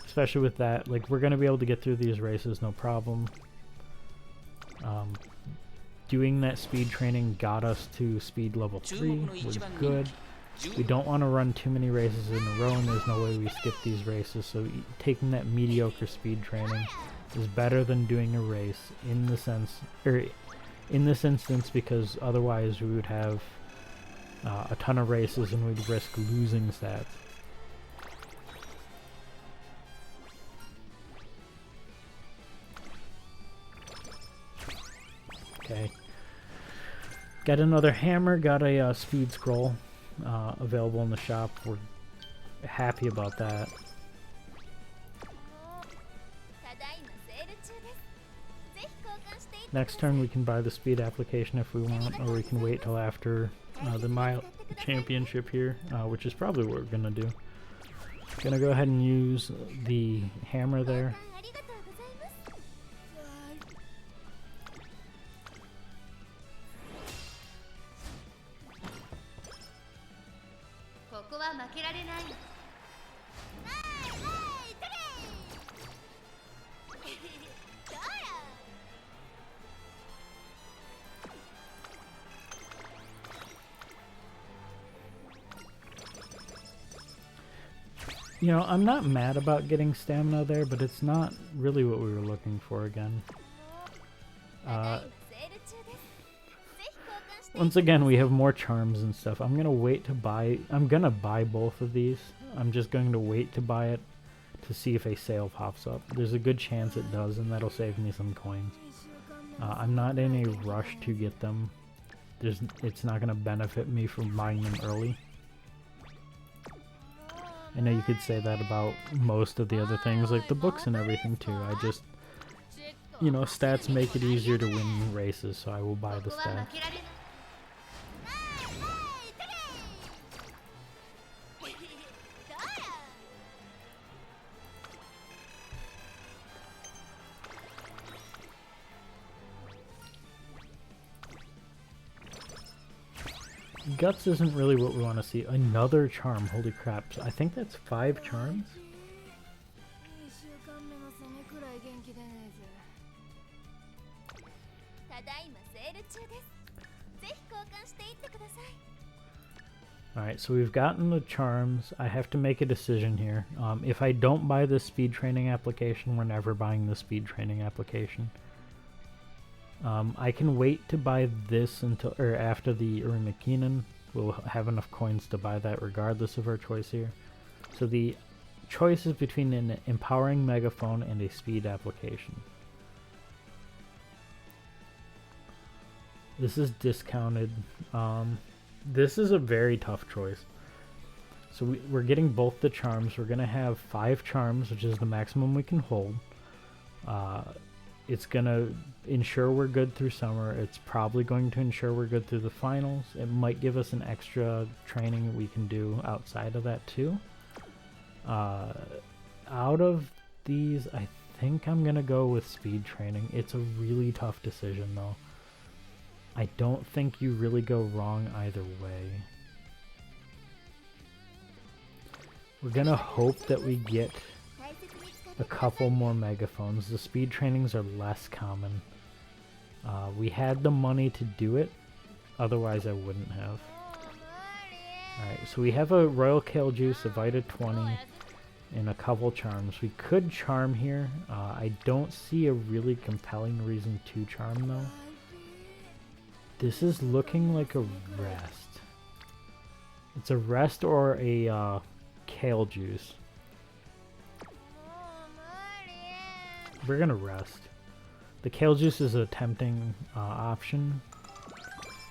Especially with that, like, we're going to be able to get through these races, no problem. Doing that speed training got us to speed level 3, was good. We don't want to run too many races in a row, and there's no way we skip these races, so taking that mediocre speed training is better than doing a race in the sense, or in this instance, because otherwise we would have a ton of races and we'd risk losing stats. Okay. Got another hammer, got a speed scroll available in the shop. We're happy about that. Next turn we can buy the speed application if we want, or we can wait till after the mile championship here, which is probably what we're gonna do. Gonna go ahead and use the hammer there. You know, I'm not mad about getting stamina there, but it's not really what we were looking for again. Once again, we have more charms and stuff. I'm gonna wait to buy... I'm gonna buy both of these. I'm just going to wait to buy it to see if a sale pops up. There's a good chance it does, and that'll save me some coins. I'm not in a rush to get them. It's not gonna benefit me from buying them early. I know you could say that about most of the other things, like the books and everything too. I just... You know, stats make it easier to win races, so I will buy the stats. Guts isn't really what we want to see. Another charm, holy crap. So I think that's 5 charms? Alright, so we've gotten the charms. I have to make a decision here. If I don't buy this speed training application, we're never buying the speed training application. I can wait to buy this until after the Urimakinen. We'll have enough coins to buy that regardless of our choice here. So the choice is between an empowering megaphone and a speed application. This is discounted. This is a very tough choice. So we're getting both the charms. We're going to have 5 charms, which is the maximum we can hold. It's going to ensure we're good through summer. It's probably going to ensure we're good through the finals. It might give us an extra training we can do outside of that too. Out of these, I think I'm going to go with speed training. It's a really tough decision though. I don't think you really go wrong either way. We're going to hope that we get a couple more megaphones. The speed trainings are less common. We had the money to do it, otherwise I wouldn't have. Alright, so we have a Royal Kale Juice, a Vita 20, and a couple charms. We could charm here. I don't see a really compelling reason to charm though. This is looking like a rest. It's a rest or a Kale Juice. We're gonna rest. The Kale Juice is a tempting option.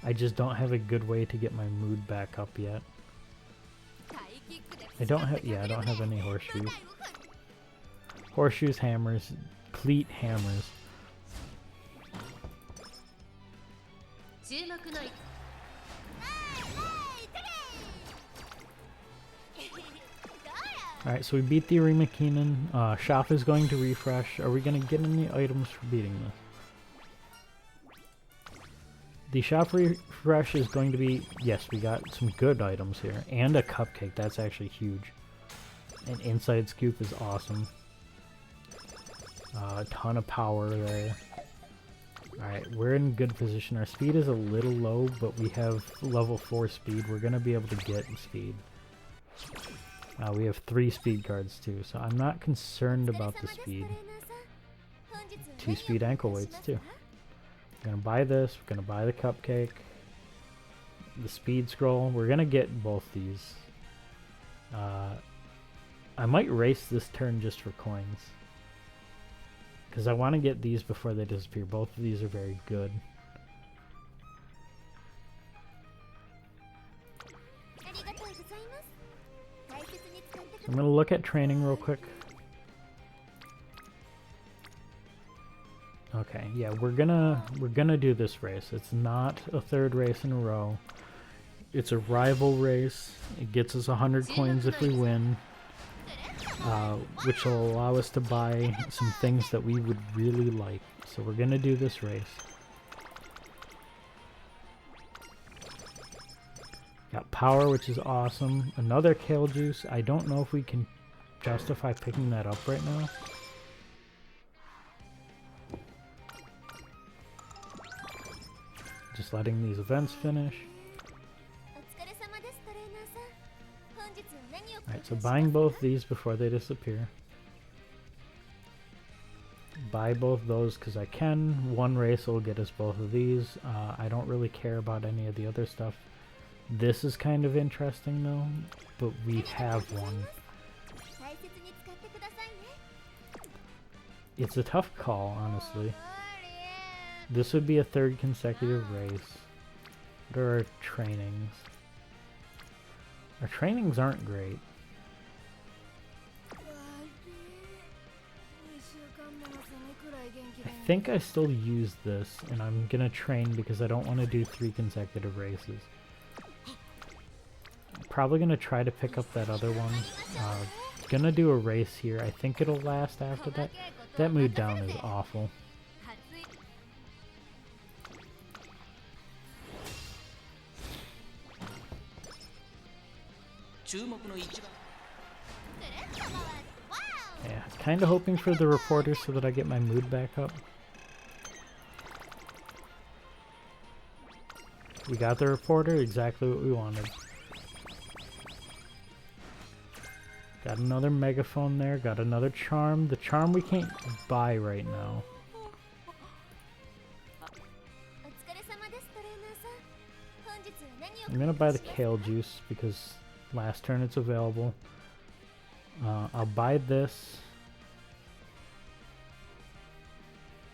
I just don't have a good way to get my mood back up yet. I don't have any horseshoes. Horseshoes, hammers, cleat hammers. Alright, so we beat the Urimakinen. Shop is going to refresh. Are we going to get any items for beating this? The shop refresh is going to be... Yes, we got some good items here. And a cupcake. That's actually huge. An inside scoop is awesome. A ton of power there. Alright, we're in good position. Our speed is a little low, but we have level 4 speed. We're going to be able to get speed. We have 3 speed cards too, so I'm not concerned about the speed. 2 speed ankle weights too. We're going to buy this, we're going to buy the cupcake, the speed scroll. We're going to get both these. I might race this turn just for coins, because I want to get these before they disappear. Both of these are very good. I'm going to look at training real quick. Okay, yeah, we're gonna do this race. It's not a 3rd race in a row. It's a rival race. It gets us 100 coins if we win, which will allow us to buy some things that we would really like. So we're gonna do this race. Got power, which is awesome. Another Kale Juice. I don't know if we can justify picking that up right now. Just letting these events finish. Alright, so buying both these before they disappear. Buy both those because I can. One race will get us both of these. I don't really care about any of the other stuff. This is kind of interesting though, but we have one. It's a tough call, honestly. This would be a third consecutive race. What are our trainings? Our trainings aren't great. I think I still use this, and I'm gonna train because I don't want to do 3 consecutive races. Probably gonna try to pick up that other one. Gonna do a race here. I think it'll last after that. That mood down is awful. Yeah, kind of hoping for the reporter so that I get my mood back up. We got the reporter, exactly what we wanted. Got another megaphone there, got another charm. The charm we can't buy right now. I'm gonna buy the kale juice because last turn it's available. I'll buy this.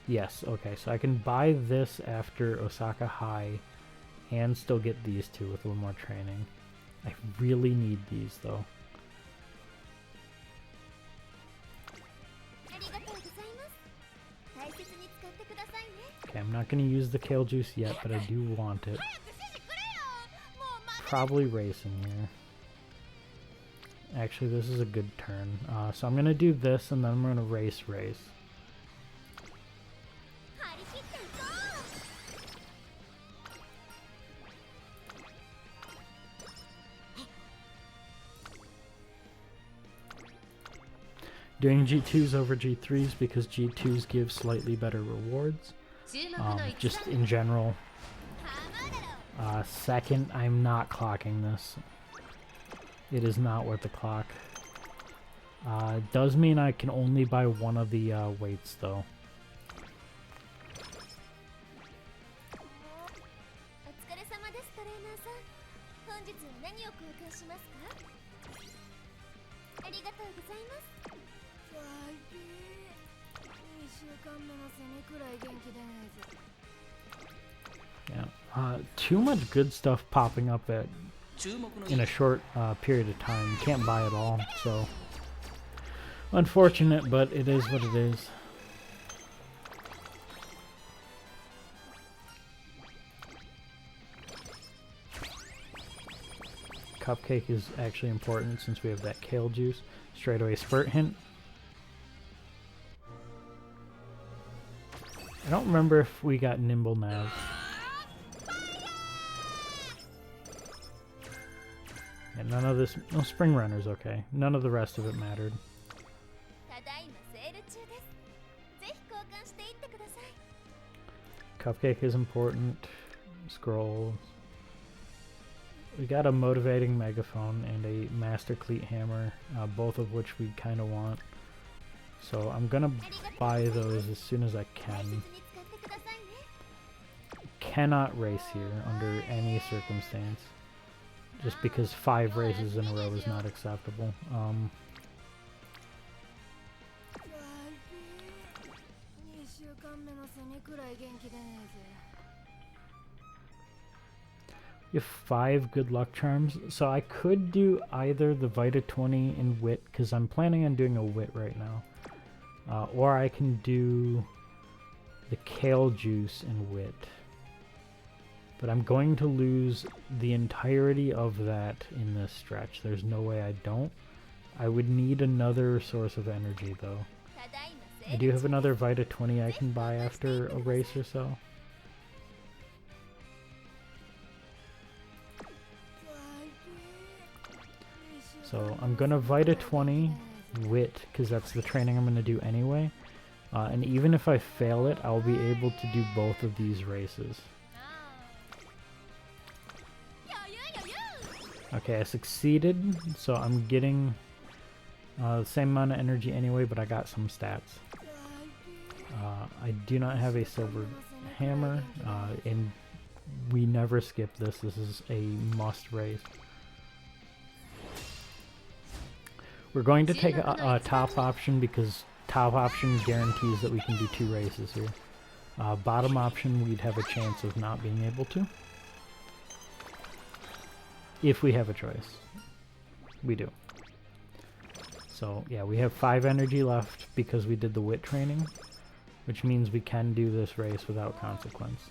Yes, okay, so I can buy this after Osaka High and still get these two with a little more training. I really need these though. Okay, I'm not going to use the kale juice yet, but I do want it. Probably racing here. Actually, this is a good turn. So I'm going to do this, and then I'm going to race. Doing G2s over G3s because G2s give slightly better rewards. Just in general. Second, I'm not clocking this. It is not worth the clock. It does mean I can only buy one of the weights though. Yeah, too much good stuff popping up in a short period of time. You can't buy it all, so unfortunate, but it is what it is. Cupcake is actually important since we have that kale juice. Straight away spurt hint. I don't remember if we got nimble nav. And none of this, no spring runner's okay. None of the rest of it mattered. Cupcake is important. Scrolls. We got a motivating megaphone and a master cleat hammer, both of which we kind of want. So I'm gonna buy those as soon as I can. Cannot race here under any circumstance. Just because 5 races in a row is not acceptable. You have 5 good luck charms, so I could do either the Vita 20 in Wit, because I'm planning on doing a Wit right now, or I can do the Kale Juice in Wit. But I'm going to lose the entirety of that in this stretch. There's no way I don't. I would need another source of energy though. I do have another Vita 20 I can buy after a race or so. So I'm gonna Vita 20 Wit, because that's the training I'm gonna do anyway. And even if I fail it, I'll be able to do both of these races. Okay, I succeeded, so I'm getting the same amount of energy anyway, but I got some stats. I do not have a silver hammer, and we never skip this. This is a must race. We're going to take a top option because top option guarantees that we can do 2 races here. Bottom option, we'd have a chance of not being able to. If we have a choice. We do. So yeah, we have 5 energy left because we did the wit training, which means we can do this race without consequence.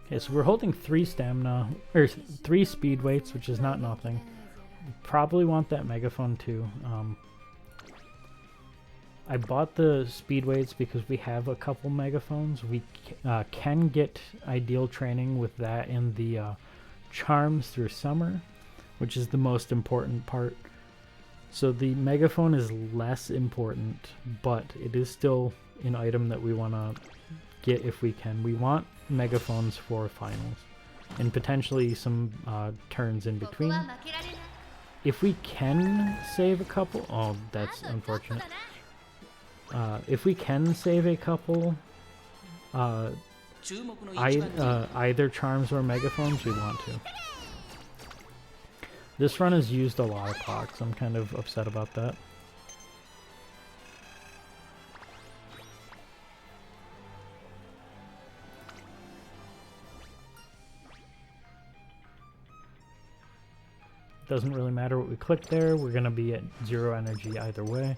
Okay, so we're holding 3 stamina, or 3 speed weights, which is not nothing. Probably want that megaphone too. I bought the speed weights because we have a couple megaphones. We can get ideal training with that and the charms through summer, which is the most important part. So the megaphone is less important, but it is still an item that we want to get if we can. We want megaphones for finals and potentially some turns in between. If we can save a couple, oh, that's unfortunate. If we can save a couple, either charms or megaphones, we want to. This run has used a lot of clocks. I'm kind of upset about that. Doesn't really matter what we click there. We're going to be at 0 energy either way.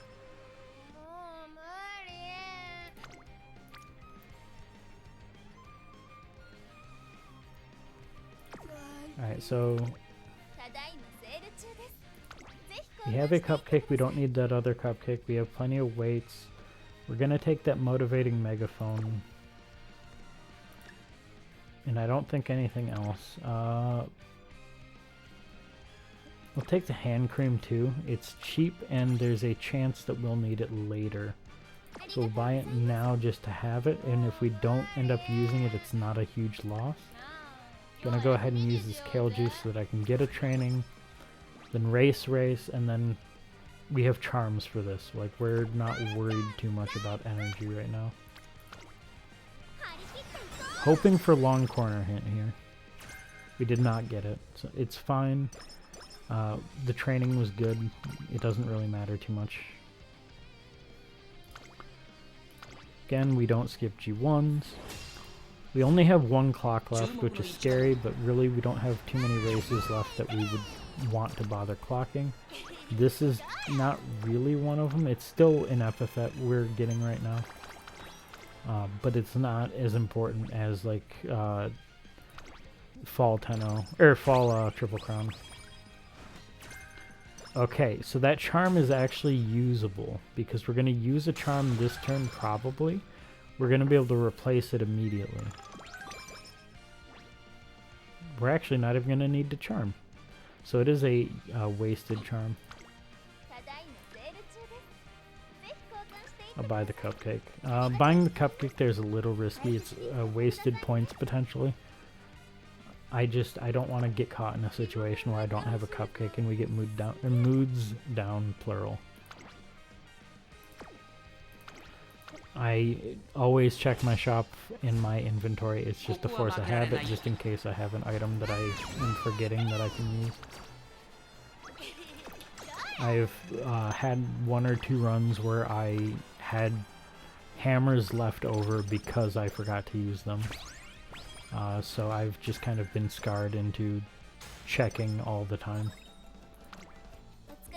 Alright, so we have a cupcake. We don't need that other cupcake. We have plenty of weights. We're going to take that motivating megaphone. And I don't think anything else. We'll take the hand cream too. It's cheap and there's a chance that we'll need it later. So we'll buy it now just to have it, and if we don't end up using it, it's not a huge loss. Gonna go ahead and use this kale juice so that I can get a training, then race, and then we have charms for this. Like, we're not worried too much about energy right now. Hoping for long corner hint here. We did not get it, so it's fine. The training was good. It doesn't really matter too much. Again, we don't skip G1s. We only have 1 clock left, which is scary, but really we don't have too many races left that we would want to bother clocking. This is not really one of them. It's still an epithet we're getting right now. But it's not as important as like Fall 10-0, or Fall Triple Crown. Okay, so that charm is actually usable because we're going to use a charm this turn probably. We're going to be able to replace it immediately. We're actually not even going to need to charm. So it is a wasted charm. I'll buy the cupcake. Buying the cupcake there is a little risky. It's wasted points potentially. I don't want to get caught in a situation where I don't have a cupcake and we get moods down plural. I always check my shop in my inventory. It's just a force of habit, just in case I have an item that I am forgetting that I can use. I've had 1 or 2 runs where I had hammers left over because I forgot to use them. So I've just kind of been scarred into checking all the time.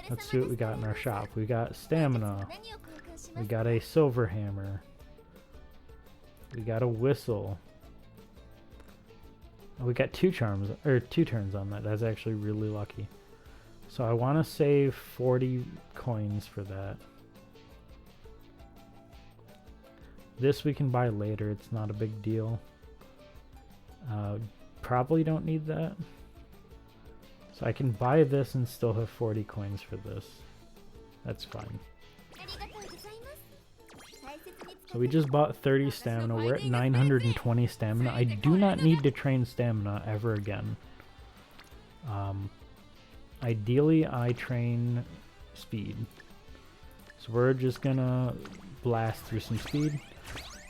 Let's see what we got in our shop. We got stamina. We got a silver hammer. We got a whistle. Oh, we got 2 charms, or 2 turns on that. That's actually really lucky. So I want to save 40 coins for that. This we can buy later. It's not a big deal. probably don't need that. So I can buy this and still have 40 coins for this. That's fine. So we just bought 30 stamina. We're at 920 stamina. I do not need to train stamina ever again. Ideally, I train speed. So we're just gonna blast through some speed.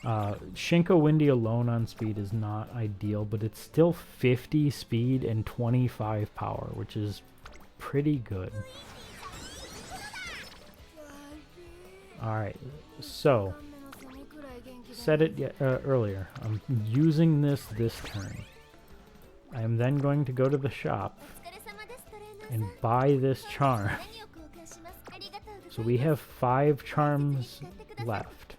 Shinko Windy alone on speed is not ideal, but it's still 50 speed and 25 power, which is pretty good. Alright, so said it earlier. I'm using this turn. I am then going to go to the shop and buy this charm. So we have 5 charms left.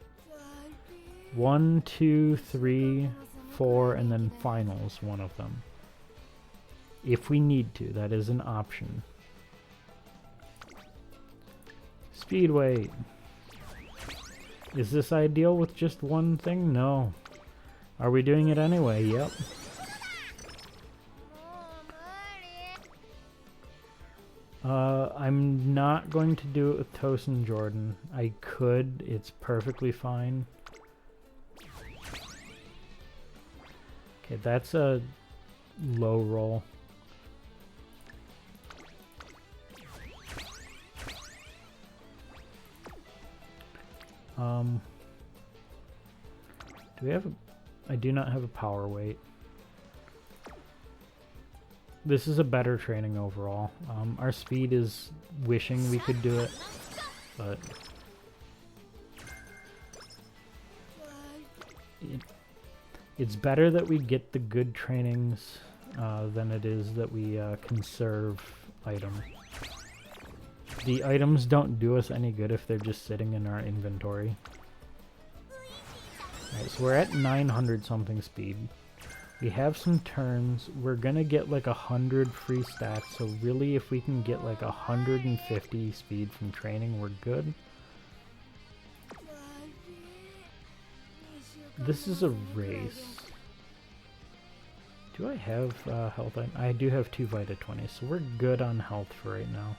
1, 2, 3, 4, and then finals, one of them. If we need to, that is an option. Speedway. Is this ideal with just one thing? No. Are we doing it anyway? Yep. I'm not going to do it with Tosin Jordan. I could. It's perfectly fine. Okay, that's a low roll. Do we have a... I do not have a power weight. This is a better training overall. Our speed is wishing we could do it, but... It's better that we get the good trainings than it is that we conserve items. The items don't do us any good if they're just sitting in our inventory. Alright, so we're at 900 something speed. We have some turns. We're gonna get like 100 free stats, so really if we can get like 150 speed from training, we're good. This is a race. Do I have health? I do have 2 Vita 20, so we're good on health for right now.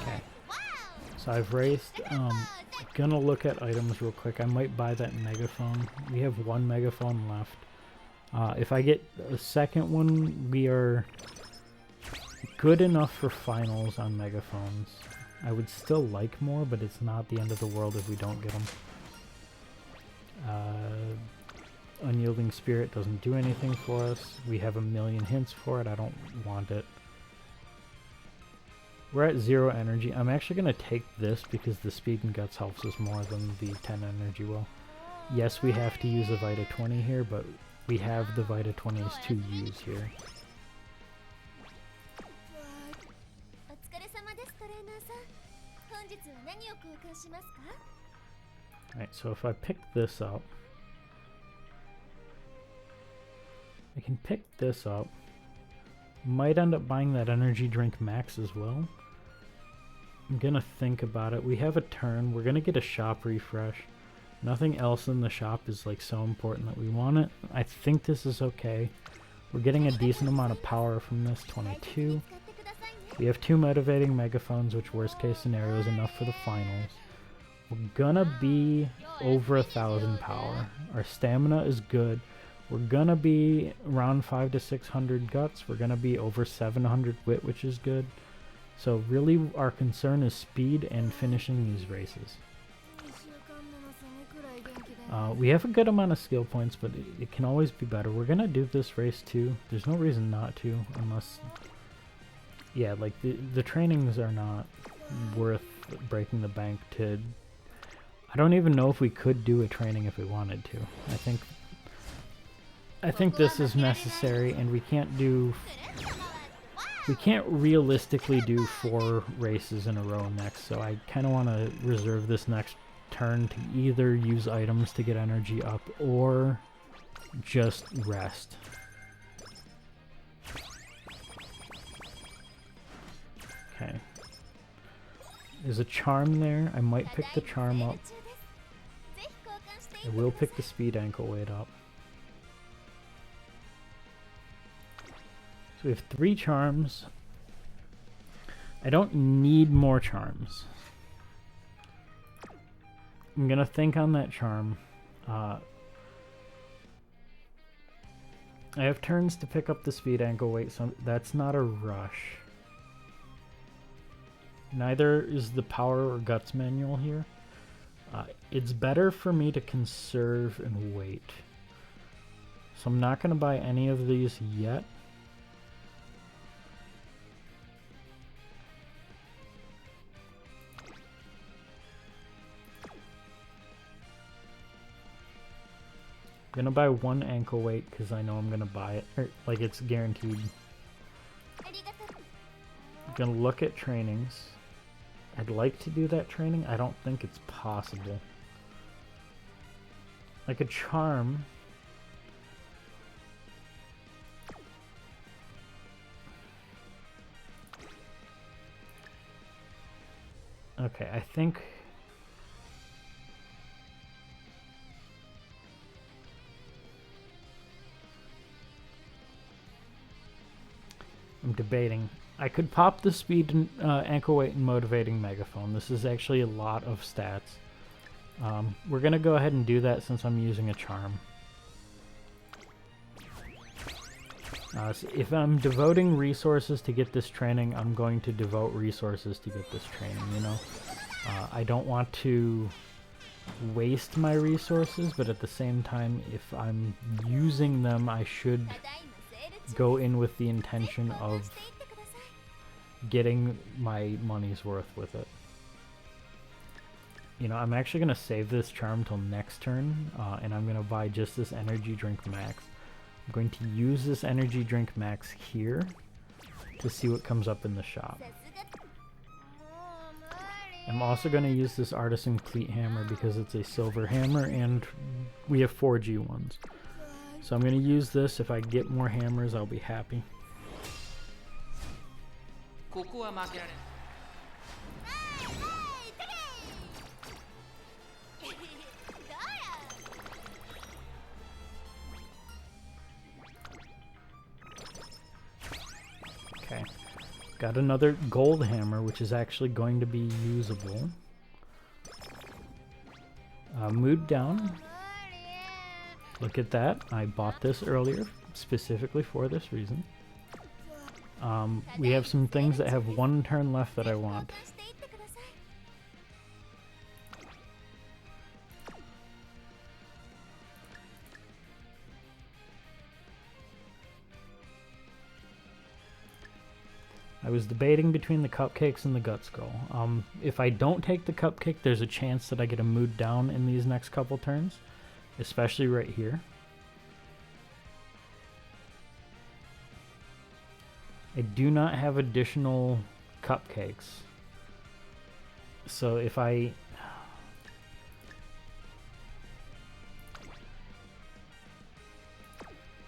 Okay. So I've raced. Gonna look at items real quick. I might buy that megaphone. We have 1 megaphone left. If I get a second one, we are good enough for finals on megaphones. I would still like more, but it's not the end of the world if we don't get them. Unyielding Spirit doesn't do anything for us. We have a million hints for it. I don't want it. We're at 0 energy. I'm actually going to take this because the speed and guts helps us more than the 10 energy will. Yes, we have to use a Vita 20 here, but we have the Vita 20s to use here. Alright, so if I pick this up, I can pick this up. Might end up buying that energy drink max as well. I'm gonna think about it. We have a turn. We're gonna get a shop refresh. Nothing else in the shop is like so important that we want it. I think this is okay. We're getting a decent amount of power from this, 22. We have 2 motivating megaphones, which worst case scenario is enough for the finals. We're gonna be over 1,000 power. Our stamina is good. We're gonna be around 500 to 600 guts. We're gonna be over 700 wit, which is good. So really our concern is speed and finishing these races. We have a good amount of skill points, but it can always be better. We're gonna do this race too. There's no reason not to, unless... Yeah, like the trainings are not worth breaking the bank to... I don't even know if we could do a training if we wanted to. I think this is necessary, and we can't realistically do 4 races in a row next, so I kind of want to reserve this next turn to either use items to get energy up or just rest. Okay. There's a charm there. I might pick the charm up. I will pick the speed ankle weight up. So we have 3 charms. I don't need more charms. I'm gonna think on that charm. I have turns to pick up the speed ankle weight, so that's not a rush. Neither is the power or guts manual here. It's better for me to conserve and wait. So I'm not gonna buy any of these yet. I'm gonna buy 1 ankle weight because I know I'm gonna buy it, or like it's guaranteed. I'm gonna look at trainings. I'd like to do that training. I don't think it's possible. Like a charm. Okay, I think I'm debating. I could pop the speed and ankle weight and motivating megaphone. This is actually a lot of stats. We're gonna go ahead and do that since I'm using a charm. So if I'm devoting resources to get this training, I'm going to devote resources to get this training, you know? I don't want to waste my resources, but at the same time, if I'm using them, I should go in with the intention of getting my money's worth with it. You know, I'm actually going to save this charm till next turn, and I'm going to buy just this energy drink max. I'm going to use this energy drink max here to see what comes up in the shop. I'm also going to use this artisan cleat hammer because it's a silver hammer and we have 4G ones. So I'm going to use this. If I get more hammers, I'll be happy. Okay, got another gold hammer, which is actually going to be usable. Mood down. Look at that. I bought this earlier specifically for this reason. We have some things that have 1 turn left that I want. I was debating between the cupcakes and the gut skull. If I don't take the cupcake, there's a chance that I get a mood down in these next couple turns, especially right here. I do not have additional cupcakes. So if I...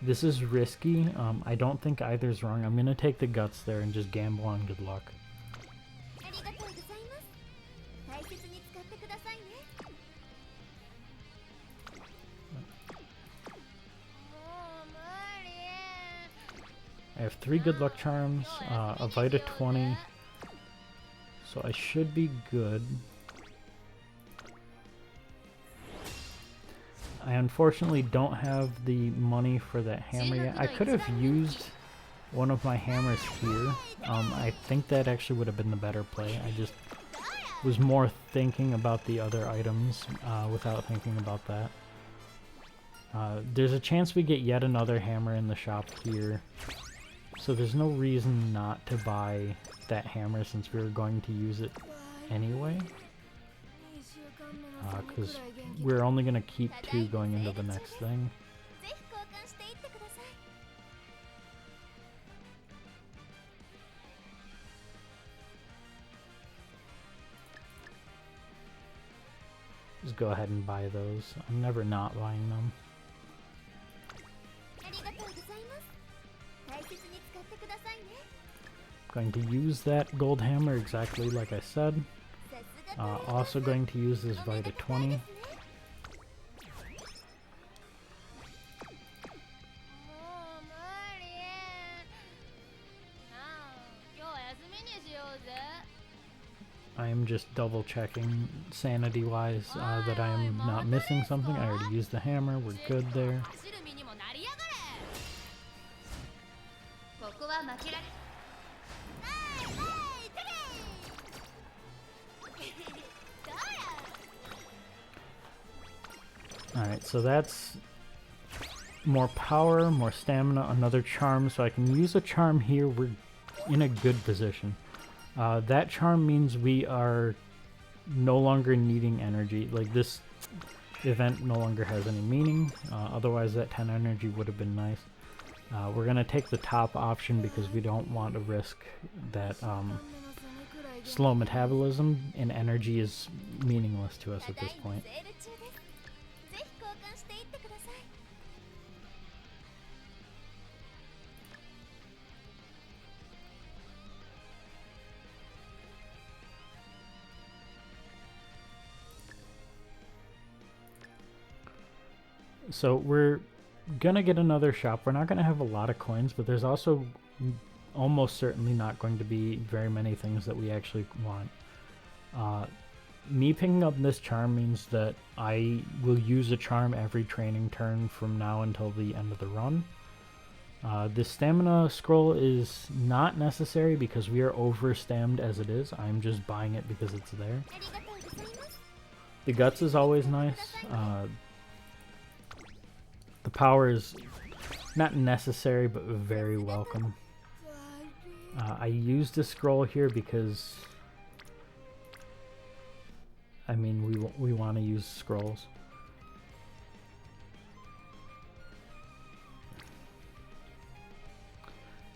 This is risky. I don't think either's wrong. I'm going to take the guts there and just gamble on good luck. I have 3 good luck charms, a Vita 20, so I should be good. I unfortunately don't have the money for that hammer yet. I could have used one of my hammers here. I think that actually would have been the better play. I just was more thinking about the other items without thinking about that. There's a chance we get yet another hammer in the shop here. So there's no reason not to buy that hammer since we were going to use it anyway. Because we're only going to keep 2 going into the next thing. Just go ahead and buy those. I'm never not buying them. Going to use that gold hammer exactly like I said. Also going to use this Vita 20. I am just double checking sanity wise that I am not missing something. I already used the hammer, we're good there. Alright, so that's more power, more stamina, another charm, so I can use a charm here. We're in a good position. That charm means we are no longer needing energy. Like, this event no longer has any meaning. Otherwise that 10 energy would have been nice. We're going to take the top option because we don't want to risk that slow metabolism, and energy is meaningless to us at this point. So we're gonna get another shop. We're not gonna have a lot of coins, but there's also almost certainly not going to be very many things that we actually want. Me picking up this charm means that I will use a charm every training turn from now until the end of the run. This stamina scroll is not necessary because we are overstammed as it is. I'm just buying it because it's there. The guts is always nice. The power is not necessary, but very welcome. I used a scroll here because, I mean, we want to use scrolls.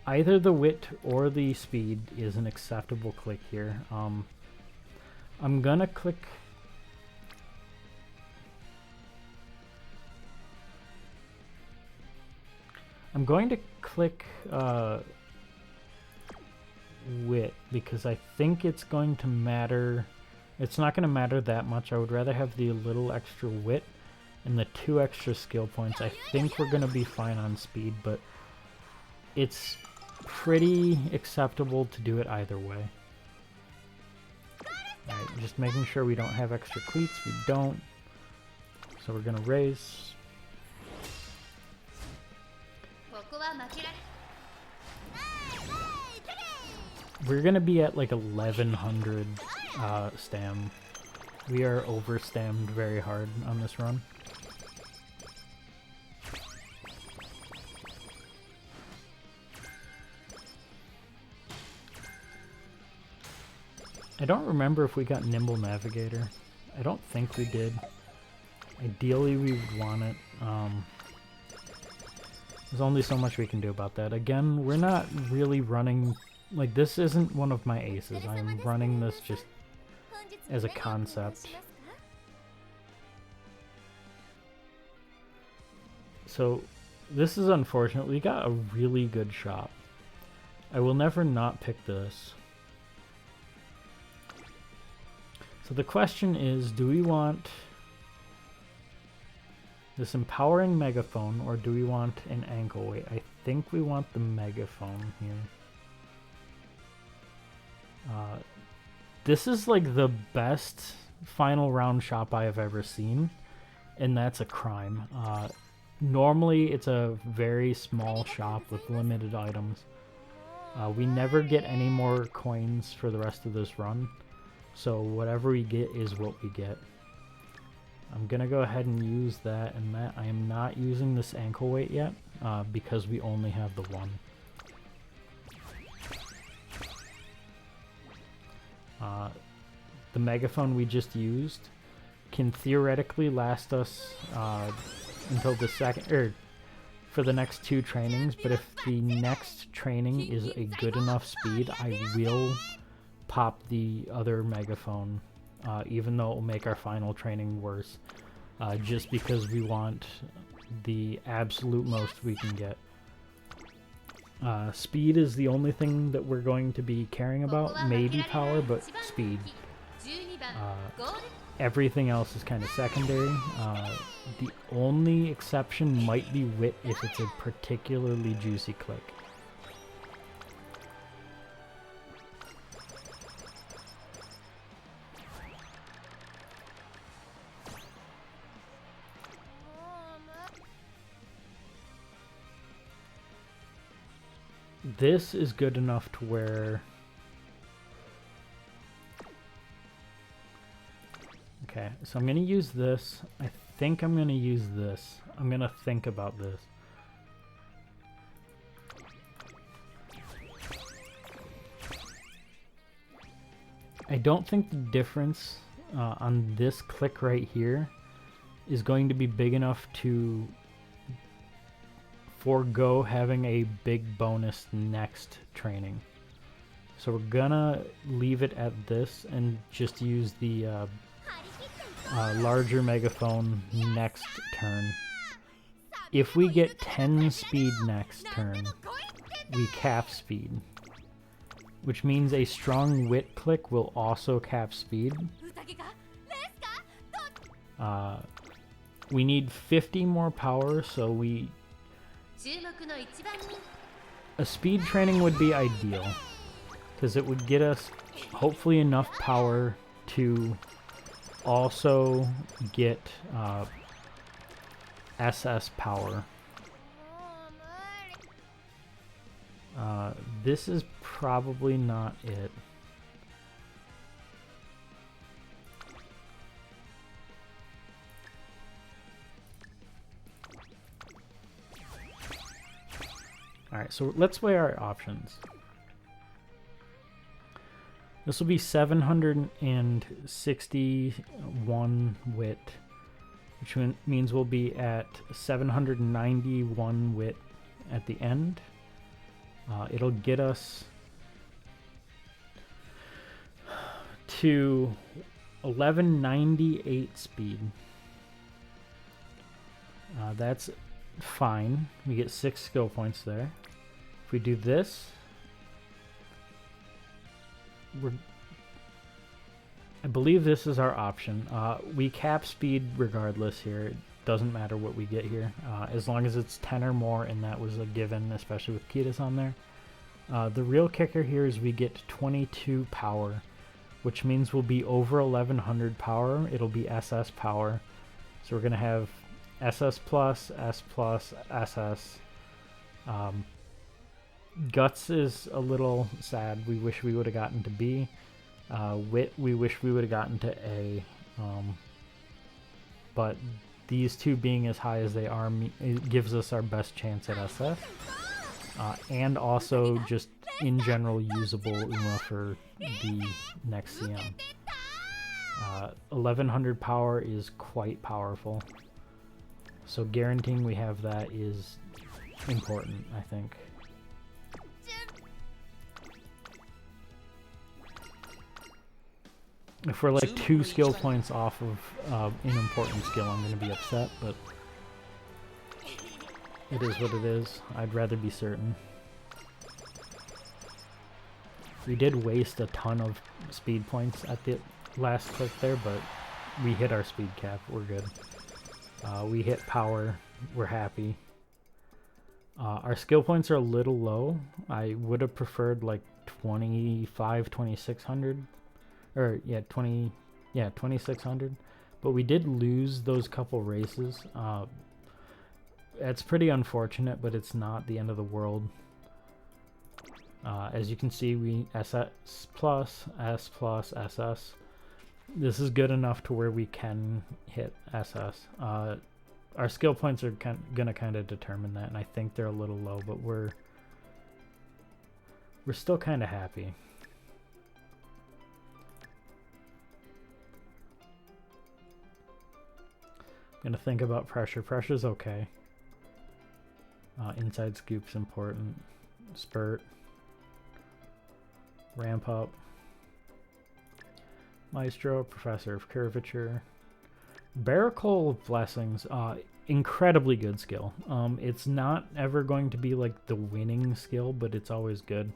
Either the wit or the speed is an acceptable click here. I'm gonna click. I'm going to click wit because I think it's going to matter. It's not going to matter that much. I would rather have the little extra wit and the 2 extra skill points. I think we're going to be fine on speed, but it's pretty acceptable to do it either way. Alright, just making sure we don't have extra cleats. We don't. So we're going to raise. We're gonna be at like 1100 stam. We are overstammed very hard on this run. I don't remember if we got Nimble Navigator. I don't think we did. Ideally we would want it. There's only so much we can do about that. Again, we're not really running, like, this isn't one of my aces. I'm running this just as a concept. So this is unfortunate. We got a really good shop. I will never not pick this. So the question is, do we want this empowering megaphone, or do we want an ankle weight? I think we want the megaphone here. This is like the best final round shop I have ever seen, and that's a crime. Normally it's a very small shop with limited items. We never get any more coins for the rest of this run, so whatever we get is what we get. I'm gonna go ahead and use that and that. I am not using this ankle weight yet because we only have the one. The megaphone we just used can theoretically last us until the second, or for the next 2 trainings, but if the next training is a good enough speed, I will pop the other megaphone, even though it will make our final training worse, just because we want the absolute most we can get. Speed is the only thing that we're going to be caring about, maybe power, but speed. Everything else is kind of secondary. The only exception might be wit if it's a particularly juicy click. This is good enough to where... Okay, so I'm going to use this. I think I'm going to use this. I'm going to think about this. I don't think the difference on this click right here is going to be big enough to forego having a big bonus next training. So we're gonna leave it at this and just use the larger megaphone next turn. If we get 10 speed next turn, we cap speed, which means a strong wit click will also cap speed. We need 50 more power, so a speed training would be ideal, because it would get us hopefully enough power to also get SS power. This is probably not it. Alright, so let's weigh our options. This will be 761 wit, which means we'll be at 791 wit at the end. It'll get us to 1198 speed. That's fine. We get 6 skill points there. If we do this, I believe this is our option. We cap speed regardless here. It doesn't matter what we get here, as long as it's 10 or more, and that was a given, especially with Kitas on there. The real kicker here is we get 22 power, which means we'll be over 1100 power. It'll be SS power. So we're going to have SS plus, S plus, SS. Guts is a little sad. We wish we would have gotten to B. Wit, we wish we would have gotten to A. But these two being as high as they are, it gives us our best chance at SS. And also just in general usable Uma for the next CM. 1100 power is quite powerful. So guaranteeing we have that is important, I think. If we're like 2 skill points off of an important skill, I'm going to be upset, but it is what it is. I'd rather be certain. We did waste a ton of speed points at the last click there, but we hit our speed cap. We're good. We hit power. We're happy. Our skill points are a little low. I would have preferred like 2600. Or yeah, 2600. But we did lose those couple races. It's pretty unfortunate, but it's not the end of the world. As you can see, we SS plus, S plus, SS. This is good enough to where we can hit SS. Our skill points are gonna kind of determine that, and I think they're a little low, but we're still kind of happy. Gonna think about pressure. Pressure's okay. Inside scoop's important. Spurt. Ramp up. Maestro, Professor of Curvature. Barracle of Blessings. Incredibly good skill. It's not ever going to be like the winning skill, but it's always good.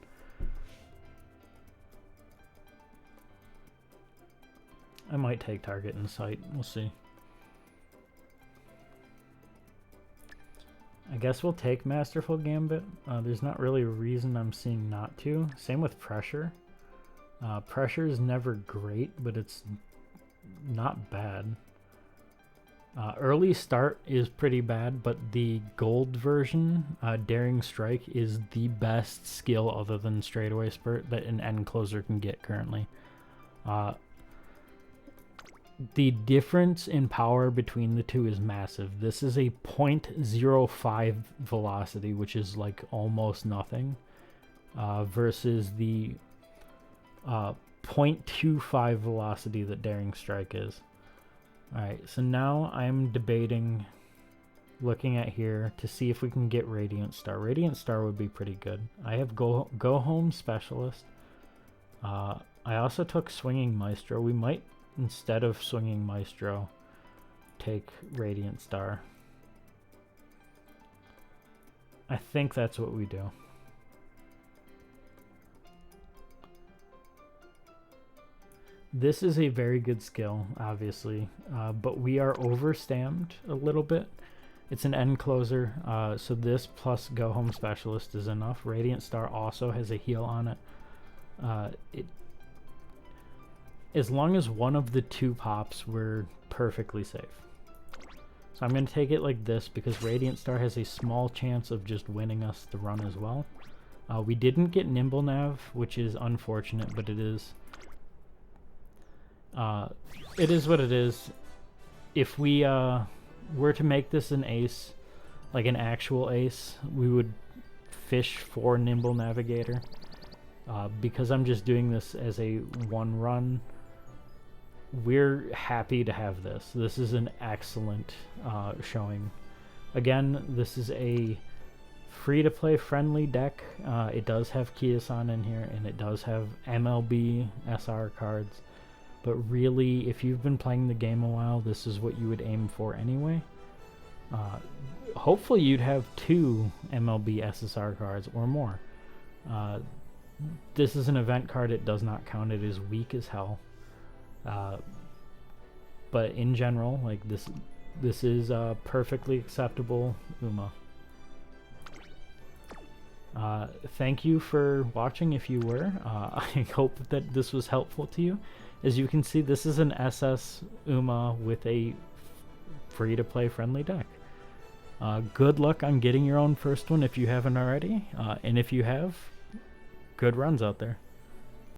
I might take target in sight. We'll see. I guess we'll take Masterful Gambit. There's not really a reason I'm seeing not to. Same with Pressure. Pressure is never great, but it's not bad. Early Start is pretty bad, but the gold version, Daring Strike, is the best skill other than Straightaway Spurt that an end closer can get currently. The difference in power between the two is massive. This is a 0.05 velocity, which is like almost nothing, versus the 0.25 velocity that Daring Strike is. Alright, so now I'm debating, looking at here to see if we can get Radiant Star. Radiant Star would be pretty good. I have Go Home Specialist. I also took Swinging Maestro. We might, instead of Swinging Maestro, take Radiant Star. I think that's what we do. This is a very good skill, obviously, but we are overstamped a little bit. It's an end closer, so this plus Go Home Specialist is enough. Radiant Star also has a heal on it. As long as one of the two pops, we're perfectly safe. So I'm going to take it like this because Radiant Star has a small chance of just winning us the run as well. We didn't get Nimble Nav, which is unfortunate, but it is what it is. If we were to make this an ace, like an actual ace, we would fish for Nimble Navigator. Because I'm just doing this as a one run, we're happy to have this. This is an excellent showing. Again, this is a free-to-play friendly deck. It does have Kiyosan in here, and it does have MLB SR cards. But really, if you've been playing the game a while, this is what you would aim for anyway. Hopefully you'd have 2 MLB SSR cards or more. This is an event card. It does not count. It is weak as hell. But in general, like this is a perfectly acceptable Uma. Thank you for watching if you were. I hope that this was helpful to you. As you can see, this is an SS Uma with a free-to-play friendly deck. Good luck on getting your own first one if you haven't already. And if you have, good runs out there.